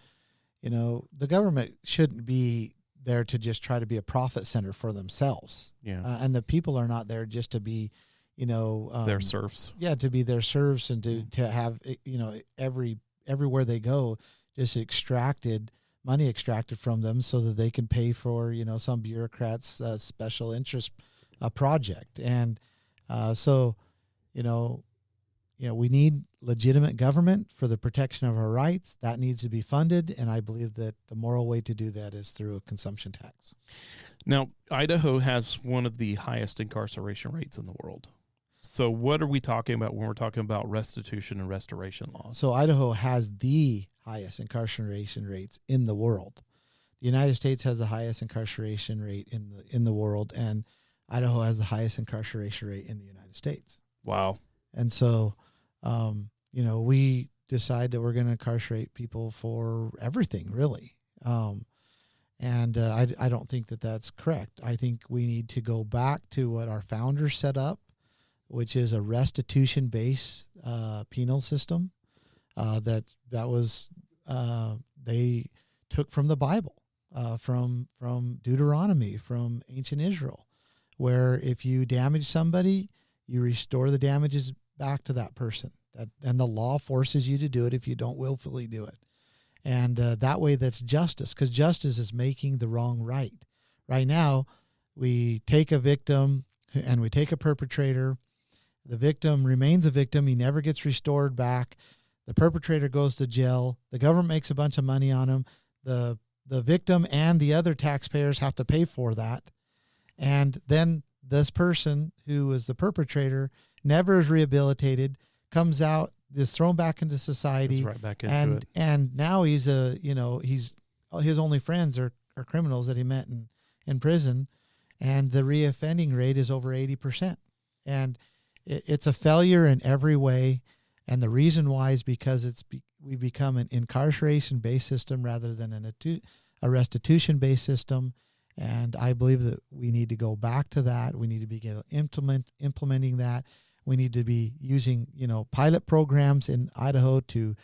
the government shouldn't be there to just try to be a profit center for themselves. Yeah, and the people are not there just to be, their serfs. Yeah, to be their serfs and to have everywhere they go, just money extracted from them so that they can pay for some bureaucrats' special interest project. And so we need legitimate government for the protection of our rights. That needs to be funded, and I believe that the moral way to do that is through a consumption tax. Now, Idaho has one of the highest incarceration rates in the world. So what are we talking about when we're talking about restitution and restoration laws? So Idaho has the highest incarceration rates in the world. The United States has the highest incarceration rate in the world, and Idaho has the highest incarceration rate in the United States. Wow. And so, we decide that we're going to incarcerate people for everything, really. I don't think that that's correct. I think we need to go back to what our founders set up, which is a restitution-based penal system that was they took from the Bible, from Deuteronomy, from ancient Israel, where if you damage somebody, you restore the damages back to that person. And the law forces you to do it if you don't willfully do it. And that way that's justice, because justice is making the wrong right. Right now, we take a victim and we take a perpetrator. The victim remains a victim. He never gets restored back. The perpetrator goes to jail. The government makes a bunch of money on him. The victim and the other taxpayers have to pay for that. And then this person who was the perpetrator never is rehabilitated, comes out, is thrown back into society. Right back into it. And now he's his only friends are criminals that he met in prison. And the reoffending rate is over 80%. And it's a failure in every way. And the reason why is because we've become an incarceration-based system rather than a restitution-based system. And I believe that we need to go back to that. We need to begin implementing that. We need to be using, pilot programs in Idaho to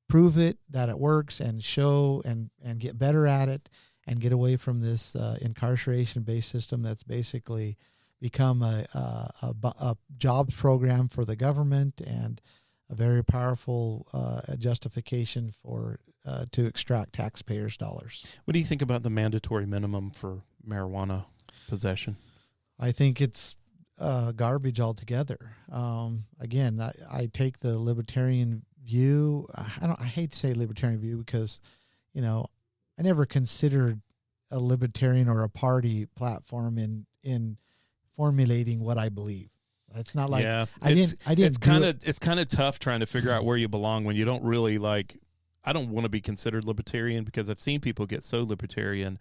prove that it works and show and get better at it and get away from this incarceration-based system that's basically become a jobs program for the government and a very powerful justification to extract taxpayers' dollars. What do you think about the mandatory minimum for marijuana possession? I think it's garbage altogether. Again, I take the libertarian view. I hate to say libertarian view because, I never considered a libertarian or a party platform in formulating what I believe. It's not like It's kind of tough trying to figure out where you belong when you don't really I don't want to be considered libertarian because I've seen people get so libertarian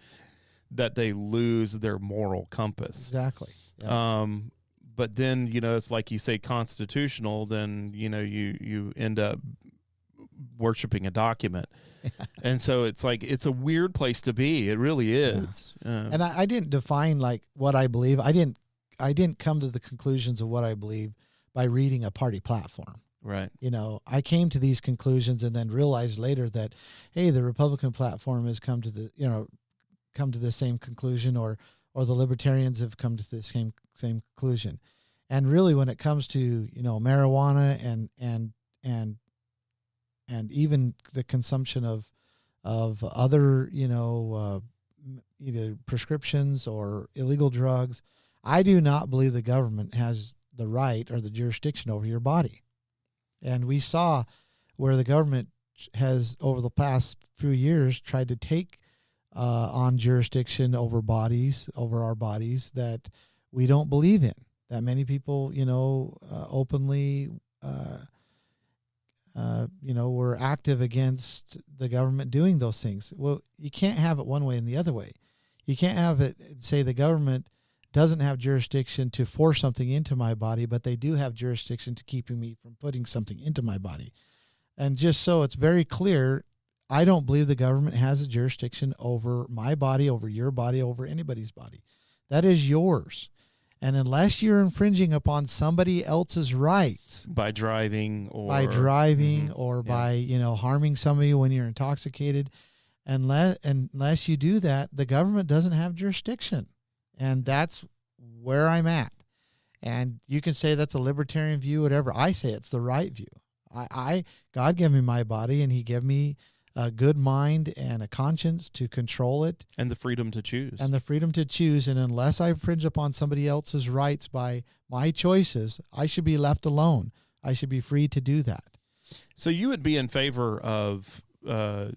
that they lose their moral compass. Exactly. Yeah. But then, if like you say constitutional, then, you end up worshiping a document. And so it's it's a weird place to be. It really is. Yeah. And I didn't define what I believe. I didn't come to the conclusions of what I believe by reading a party platform. Right. I came to these conclusions and then realized later that, hey, the Republican platform has come to the same conclusion, or the libertarians have come to the same conclusion. And really, when it comes to marijuana and even the consumption of other either prescriptions or illegal drugs, I do not believe the government has the right or the jurisdiction over your body. And we saw where the government has, over the past few years, tried to take on jurisdiction over our bodies that we don't believe in. that many people, openly, were active against the government doing those things. Well, you can't have it one way and the other way. You can't have it say the government doesn't have jurisdiction to force something into my body, but they do have jurisdiction to keeping me from putting something into my body. And just so it's very clear, I don't believe the government has a jurisdiction over my body, over your body, over anybody's body. That is yours. And unless you're infringing upon somebody else's rights by driving or by, harming somebody when you're intoxicated, unless you do that, the government doesn't have jurisdiction. And that's where I'm at. And you can say that's a libertarian view, whatever. I say it's the right view. God gave me my body, and he gave me a good mind and a conscience to control it. And the freedom to choose. And unless I infringe upon somebody else's rights by my choices, I should be left alone. I should be free to do that. So you would be in favor of, I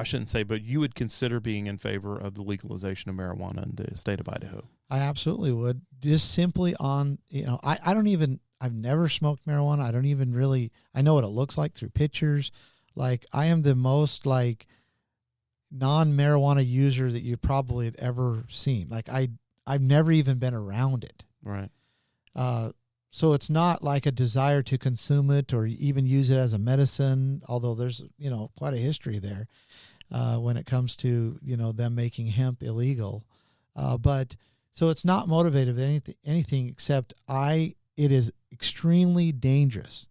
shouldn't say, but you would consider being in favor of the legalization of marijuana in the state of Idaho? I absolutely would. Just simply on, I've never smoked marijuana. I don't even really, I know what it looks like through pictures. Like, I am the most non-marijuana user that you probably had ever seen. Like, I've never even been around it. Right. So it's not like a desire to consume it or even use it as a medicine, although there's, quite a history there when it comes to, them making hemp illegal. But so it's not motivated by anything except it is extremely dangerous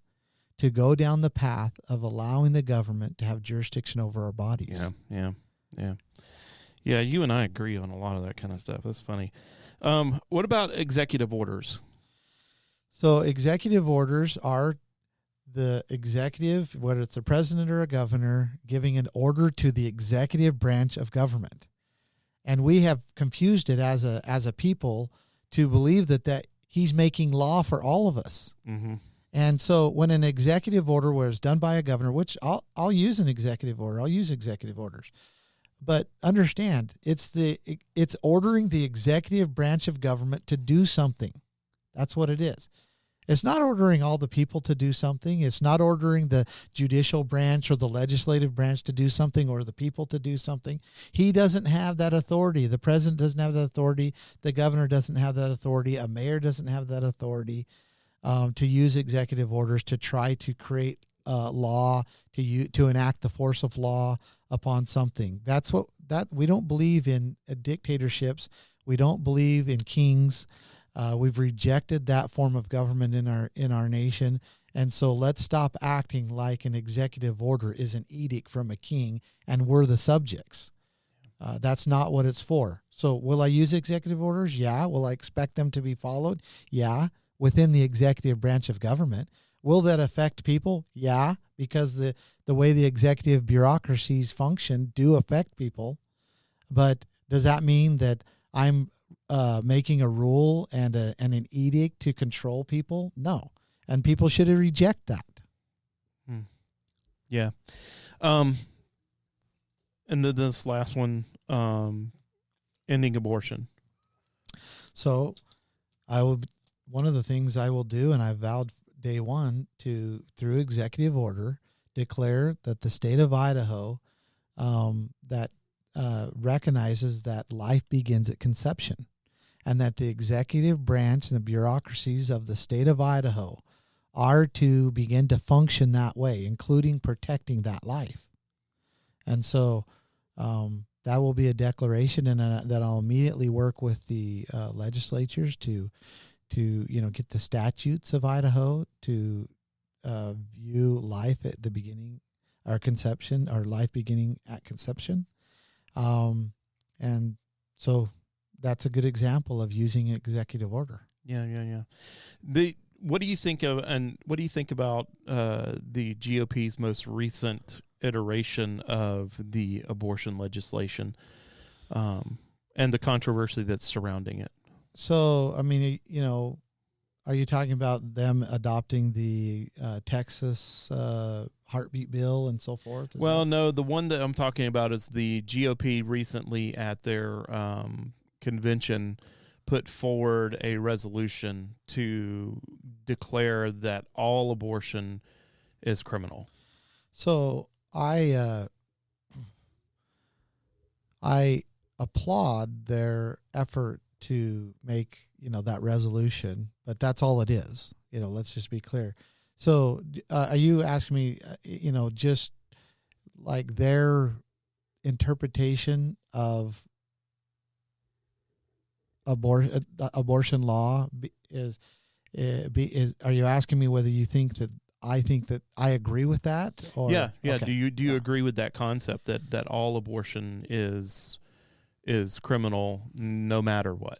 to go down the path of allowing the government to have jurisdiction over our bodies. Yeah, you and I agree on a lot of that kind of stuff. That's funny. What about executive orders? So executive orders are the executive, whether it's the president or a governor, giving an order to the executive branch of government. And we have confused it as a people to believe that he's making law for all of us. Mm-hmm. And so when an executive order was done by a governor, which I'll use an executive order, I'll use executive orders, but understand it's ordering the executive branch of government to do something. That's what it is. It's not ordering all the people to do something. It's not ordering the judicial branch or the legislative branch to do something or the people to do something. He doesn't have that authority. The president doesn't have that authority. The governor doesn't have that authority. A mayor doesn't have that authority to use executive orders to try to create law, to enact the force of law upon something. We don't believe in dictatorships. We don't believe in kings. We've rejected that form of government in our nation, and so let's stop acting like an executive order is an edict from a king, and we're the subjects. That's not what it's for. So, will I use executive orders? Yeah. Will I expect them to be followed? Yeah. Within the executive branch of government. Will that affect people? Yeah, because the way the executive bureaucracies function do affect people. But does that mean that I'm making a rule and an edict to control people? No. And people should reject that. Yeah. And then this last one, ending abortion. So one of the things I will do, and I vowed day one to, through executive order, declare that the state of Idaho recognizes that life begins at conception, and that the executive branch and the bureaucracies of the state of Idaho are to begin to function that way, including protecting that life. And so that will be a declaration, and that I'll immediately work with the legislatures to get the statutes of Idaho to view life at the beginning, or conception, or life beginning at conception. And so that's a good example of using an executive order. Yeah. What do you think of, and what do you think about the GOP's most recent iteration of the abortion legislation and the controversy that's surrounding it? So, I mean, are you talking about them adopting the Texas heartbeat bill and so forth? No, the one that I'm talking about is the GOP recently at their convention put forward a resolution to declare that all abortion is criminal. So I applaud their effort to make, that resolution, but that's all it is. Let's just be clear. So are you asking me, just like their interpretation of abortion law are you asking me whether you think that I agree with that? Or yeah. okay. Do you agree with that concept that all abortion is criminal no matter what?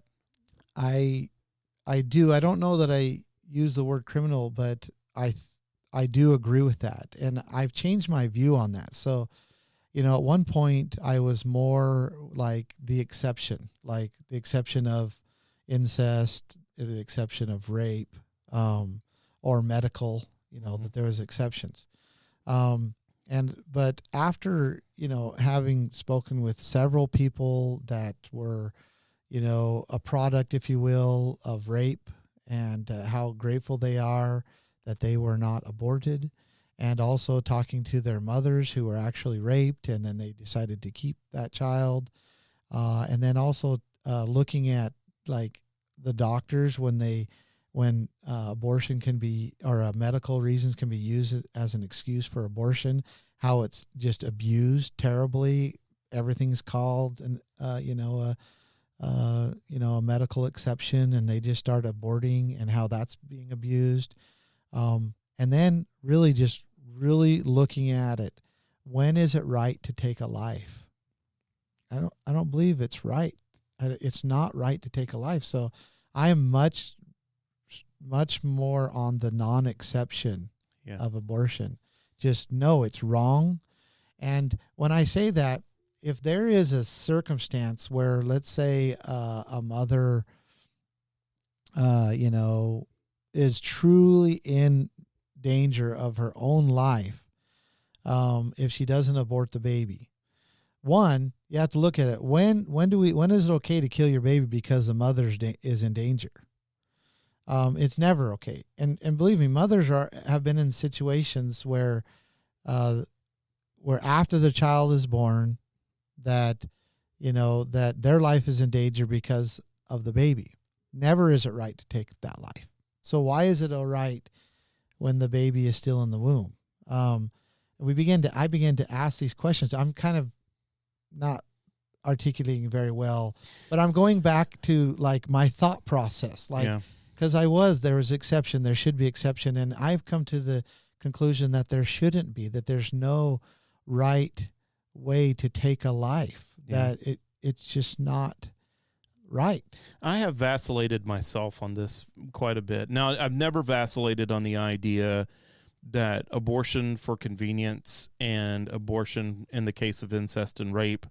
I do. I don't know that I use the word criminal, but I do agree with that, and I've changed my view on that. So, at one point I was more like the exception of incest, the exception of rape, or medical. That there was exceptions. But after, having spoken with several people that were, a product, if you will, of rape, and how grateful they are that they were not aborted, and also talking to their mothers who were actually raped and then they decided to keep that child, and then also looking at like the doctors when abortion can be, or medical reasons can be used as an excuse for abortion, how it's just abused terribly. Everything's called a medical exception, and they just start aborting, and how that's being abused. And then really looking at it. When is it right to take a life? I don't believe it's right. It's not right to take a life. So I am much more on the non-exception of abortion. Just know it's wrong. And when I say that, if there is a circumstance where, let's say, a mother, is truly in danger of her own life, if she doesn't abort the baby, one, you have to look at it. When is it okay to kill your baby because the mother is in danger? It's never okay. And believe me, mothers have been in situations where after the child is born, that their life is in danger because of the baby. Never is it right to take that life. So why is it all right when the baby is still in the womb? I began to ask these questions. I'm kind of not articulating very well, but I'm going back to like my thought process, because there was exception, there should be exception, and I've come to the conclusion that there shouldn't be, that there's no right way to take a life, that it's just not right. I have vacillated myself on this quite a bit. Now, I've never vacillated on the idea that abortion for convenience and abortion in the case of incest and rape,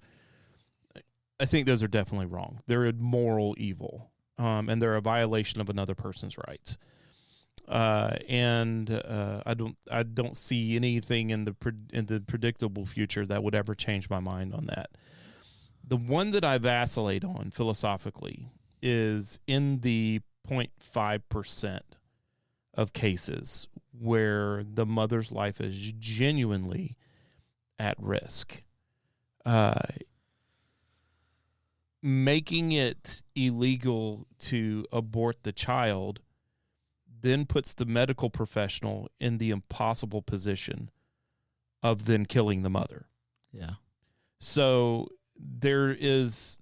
I think those are definitely wrong. They're a moral evil, and they're a violation of another person's rights. And I don't see anything in the predictable future that would ever change my mind on that. The one that I vacillate on philosophically is in the 0.5% of cases where the mother's life is genuinely at risk. Making it illegal to abort the child then puts the medical professional in the impossible position of then killing the mother. Yeah. So there's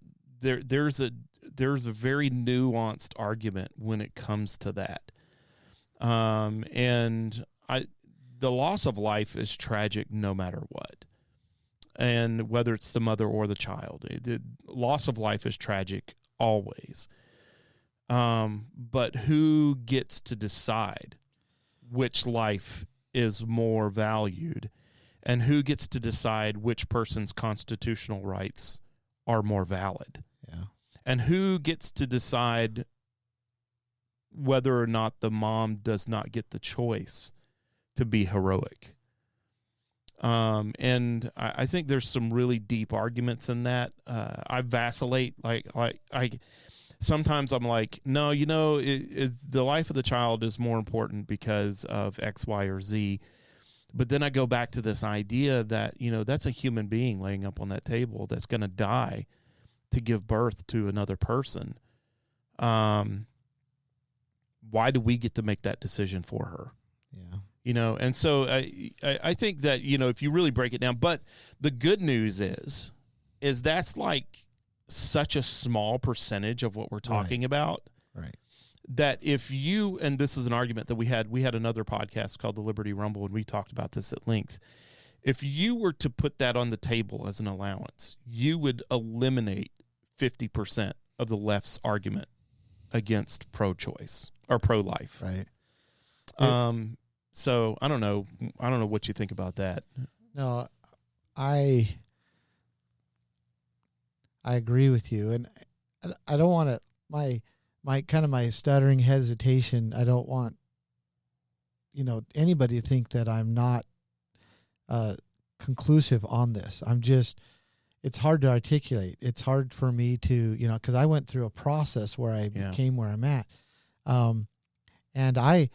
a very nuanced argument when it comes to that. And the loss of life is tragic no matter what. And whether it's the mother or the child, the loss of life is tragic always. But who gets to decide which life is more valued, and who gets to decide which person's constitutional rights are more valid? Yeah. And who gets to decide whether or not the mom does not get the choice to be heroic? And I think there's some really deep arguments in that. I vacillate, sometimes I'm like, no, the life of the child is more important because of X, Y, or Z. But then I go back to this idea that, that's a human being laying up on that table that's going to die to give birth to another person. Why do we get to make that decision for her? Yeah. And so I think that, if you really break it down, but the good news is that's like such a small percentage of what we're talking about. Right. That if you, and this is an argument that we had another podcast called the Liberty Rumble, and we talked about this at length. If you were to put that on the table as an allowance, you would eliminate 50% of the left's argument against pro-choice or pro-life. Right. So I don't know what you think about that. No, I agree with you, and I don't want to my stuttering hesitation. I don't want anybody to think that I'm not conclusive on this. It's hard to articulate. It's hard for me to because I went through a process where I became where I'm at, and I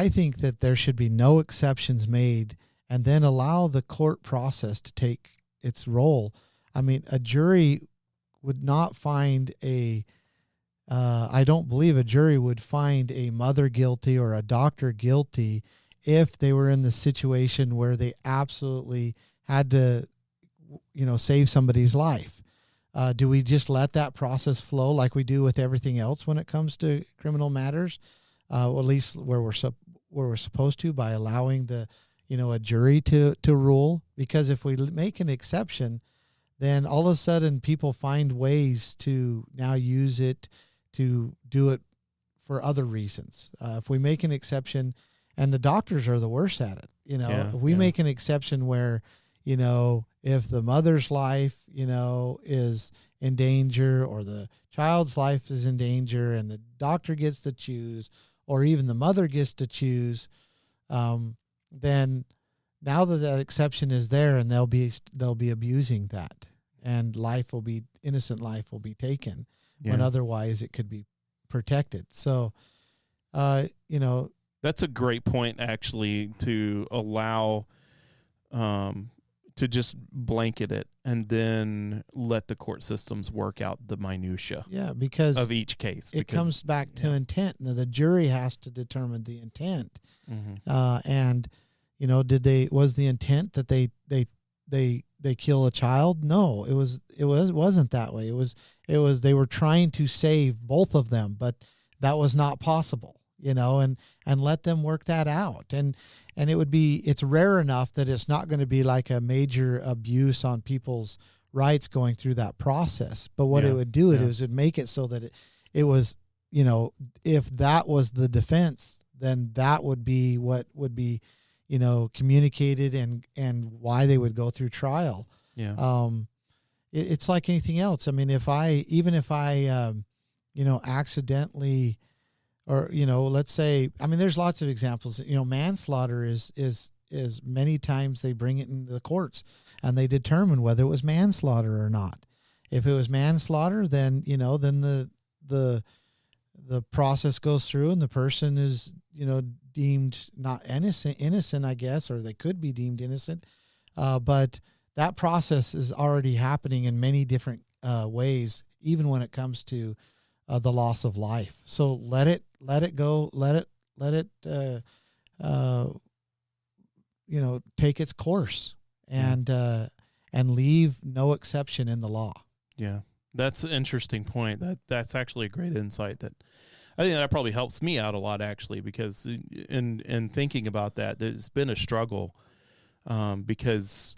think that there should be no exceptions made, and then allow the court process to take its role. I mean, a jury would not find I don't believe a jury would find a mother guilty or a doctor guilty if they were in the situation where they absolutely had to, save somebody's life. Do we just let that process flow like we do with everything else when it comes to criminal matters? Or at least where we're supposed to, by allowing a jury to rule? Because if we make an exception, then all of a sudden people find ways to now use it to do it for other reasons. If we make an exception, and the doctors are the worst at it, if we make an exception where, if the mother's life, is in danger, or the child's life is in danger, and the doctor gets to choose, or even the mother gets to choose, then now that exception is there, and they'll be abusing that, and innocent life will be taken when otherwise it could be protected. So, that's a great point, actually, to allow, to just blanket it and then let the court systems work out the minutia. Yeah, because of each case. It comes back to intent. Now, the jury has to determine the intent. Mm-hmm. And was the intent that they kill a child? No, it wasn't that way. It was they were trying to save both of them, but that was not possible. And let them work that out. And it's rare enough that it's not going to be like a major abuse on people's rights going through that process. But what it would do, it would make it so that it was, if that was the defense, then that would be what would be, communicated and why they would go through trial. Yeah. It's like anything else. I mean, if I accidentally, or, let's say, I mean, there's lots of examples. Manslaughter is many times they bring it into the courts and they determine whether it was manslaughter or not. If it was manslaughter, then, then the process goes through and the person is, deemed not innocent, I guess, or they could be deemed innocent. But that process is already happening in many different ways, even when it comes to the loss of life. So let it go, let it take its course, and leave no exception in the law. Yeah, that's an interesting point. That's actually a great insight. That I think that probably helps me out a lot, actually, because in thinking about that, it's been a struggle, because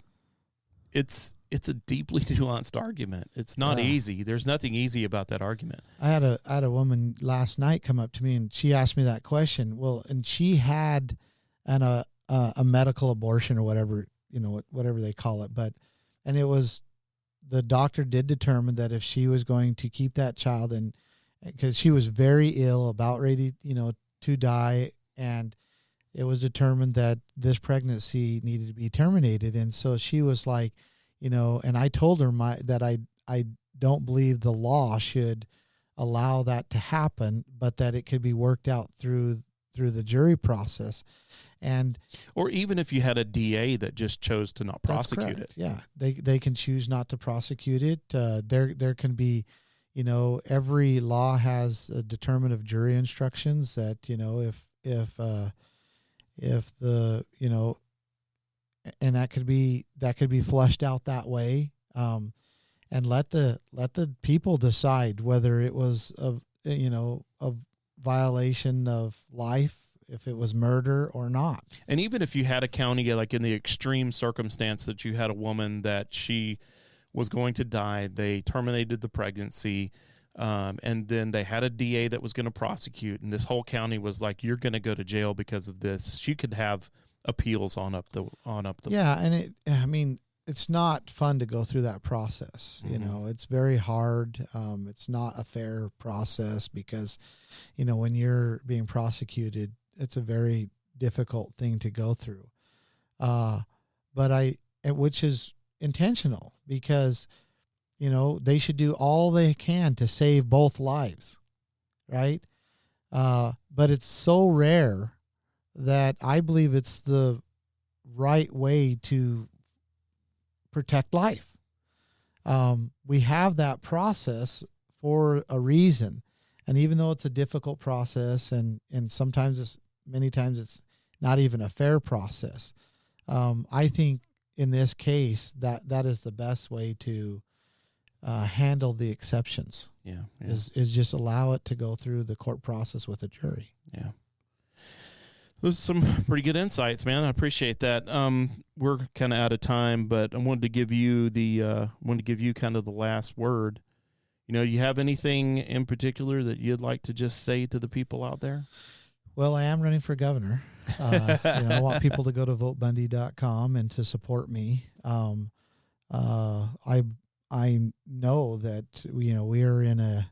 it's a deeply nuanced argument. It's not easy. There's nothing easy about that argument. I had a woman last night come up to me and she asked me that question. Well, and she had a medical abortion or whatever, whatever they call it. And it was, the doctor did determine that if she was going to keep that child, and because she was very ill, about ready, to die, and it was determined that this pregnancy needed to be terminated. And so she was like, and I told her that I don't believe the law should allow that to happen, but that it could be worked out through the jury process. And or even if you had a DA that just chose to not prosecute it. Yeah, they can choose not to prosecute it. There can be, every law has a determinative jury instructions that, if the, and that could be fleshed out that way. And let the people decide whether it was a violation of life, if it was murder or not. And even if you had a county, like in the extreme circumstance that you had a woman that she was going to die, they terminated the pregnancy, and then they had a DA that was going to prosecute, and this whole county was like, "You're going to go to jail because of this." She could have appeals on up the. Yeah, and it's not fun to go through that process. Mm-hmm. It's very hard. It's not a fair process because, when you're being prosecuted, it's a very difficult thing to go through. Which is intentional because, they should do all they can to save both lives, right? But it's so rare that I believe it's the right way to protect life. We have that process for a reason. And even though it's a difficult process and many times it's not even a fair process, I think in this case that is the best way to handle the exceptions. Yeah. Is just allow it to go through the court process with a jury. Yeah. Those are some pretty good insights, man. I appreciate that. We're kind of out of time, but I wanted to give you kind of the last word. You have anything in particular that you'd like to just say to the people out there? Well, I am running for governor. I want people to go to votebundy.com and to support me. I know that we're in a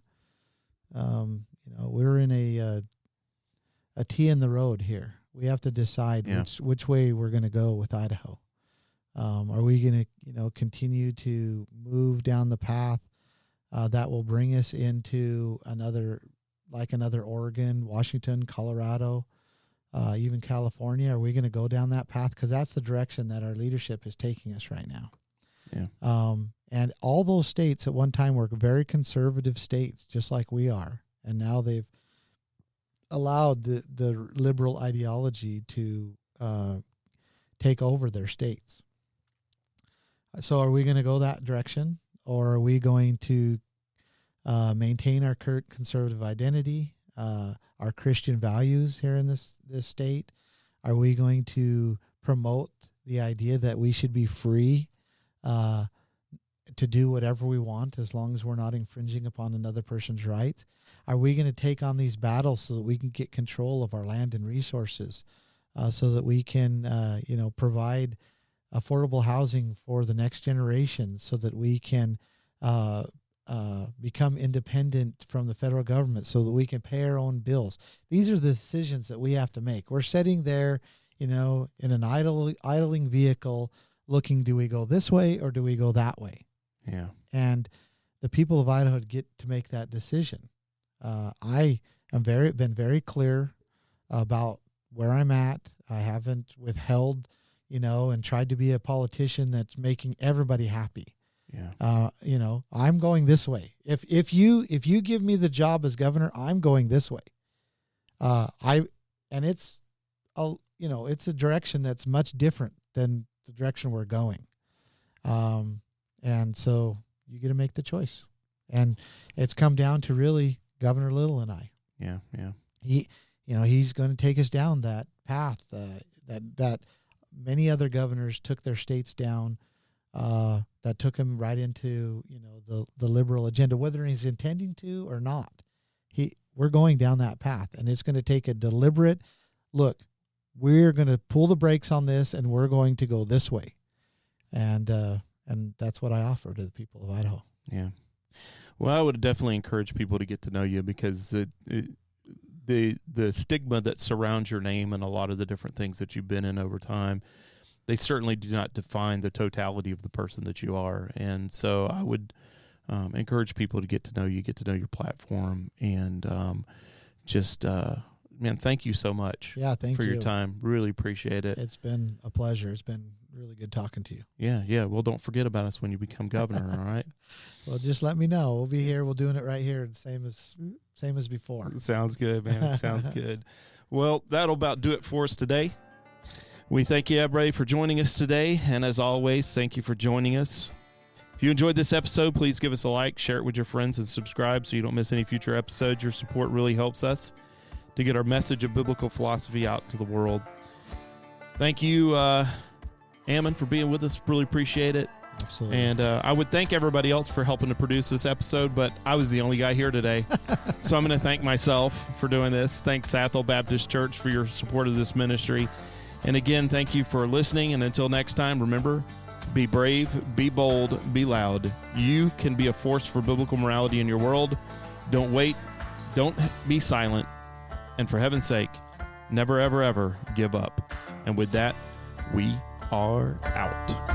T in the road here. We have to decide which way we're going to go with Idaho. Are we going to continue to move down the path that will bring us into another Oregon, Washington, Colorado, even California? Are we going to go down that path? Because that's the direction that our leadership is taking us right now. Yeah. And all those states at one time were very conservative states, just like we are. And now they've allowed the liberal ideology to take over their states. So are we going to go that direction? Or are we going to maintain our current conservative identity, our Christian values here in this state? Are we going to promote the idea that we should be free to do whatever we want as long as we're not infringing upon another person's rights? Are we going to take on these battles so that we can get control of our land and resources, so that we can provide affordable housing for the next generation, so that we can become independent from the federal government, so that we can pay our own bills? These are the decisions that we have to make. We're sitting there, in an idling vehicle looking, do we go this way or do we go that way? Yeah. And the people of Idaho get to make that decision. I am been very clear about where I'm at. I haven't withheld, and tried to be a politician that's making everybody happy. Yeah. I'm going this way. If you give me the job as governor, I'm going this way. It's a direction that's much different than the direction we're going. And so you get to make the choice. And it's come down to really Governor Little and I. Yeah. Yeah. He's going to take us down that path that many other governors took their states down, that took him right into, the liberal agenda, whether he's intending to or not. We're going down that path, and it's going to take a deliberate look. We're going to pull the brakes on this, and we're going to go this way. And that's what I offer to the people of Idaho. Yeah. Well, I would definitely encourage people to get to know you, because the stigma that surrounds your name and a lot of the different things that you've been in over time, they certainly do not define the totality of the person that you are. And so I would encourage people to get to know you, get to know your platform, and man, thank you so much. Yeah, thank for you. your time. Really appreciate it. It's been a pleasure. It's been really good talking to you. Yeah. Well, don't forget about us when you become governor. All right. Well, just let me know. We'll be here. We're doing it right here, same as before. Sounds good, man. Sounds good. Well, that'll about do it for us today. We thank you, everybody, for joining us today. And as always, thank you for joining us. If you enjoyed this episode, please give us a like, share it with your friends, and subscribe so you don't miss any future episodes. Your support really helps us to get our message of biblical philosophy out to the world. Thank you, Ammon, for being with us. Really appreciate it. Absolutely. And I would thank everybody else for helping to produce this episode, but I was the only guy here today. So I'm going to thank myself for doing this. Thanks, Athol Baptist Church, for your support of this ministry. And again, thank you for listening. And until next time, remember, be brave, be bold, be loud. You can be a force for biblical morality in your world. Don't wait. Don't be silent. And for heaven's sake, never, ever, ever give up. And with that, we are out.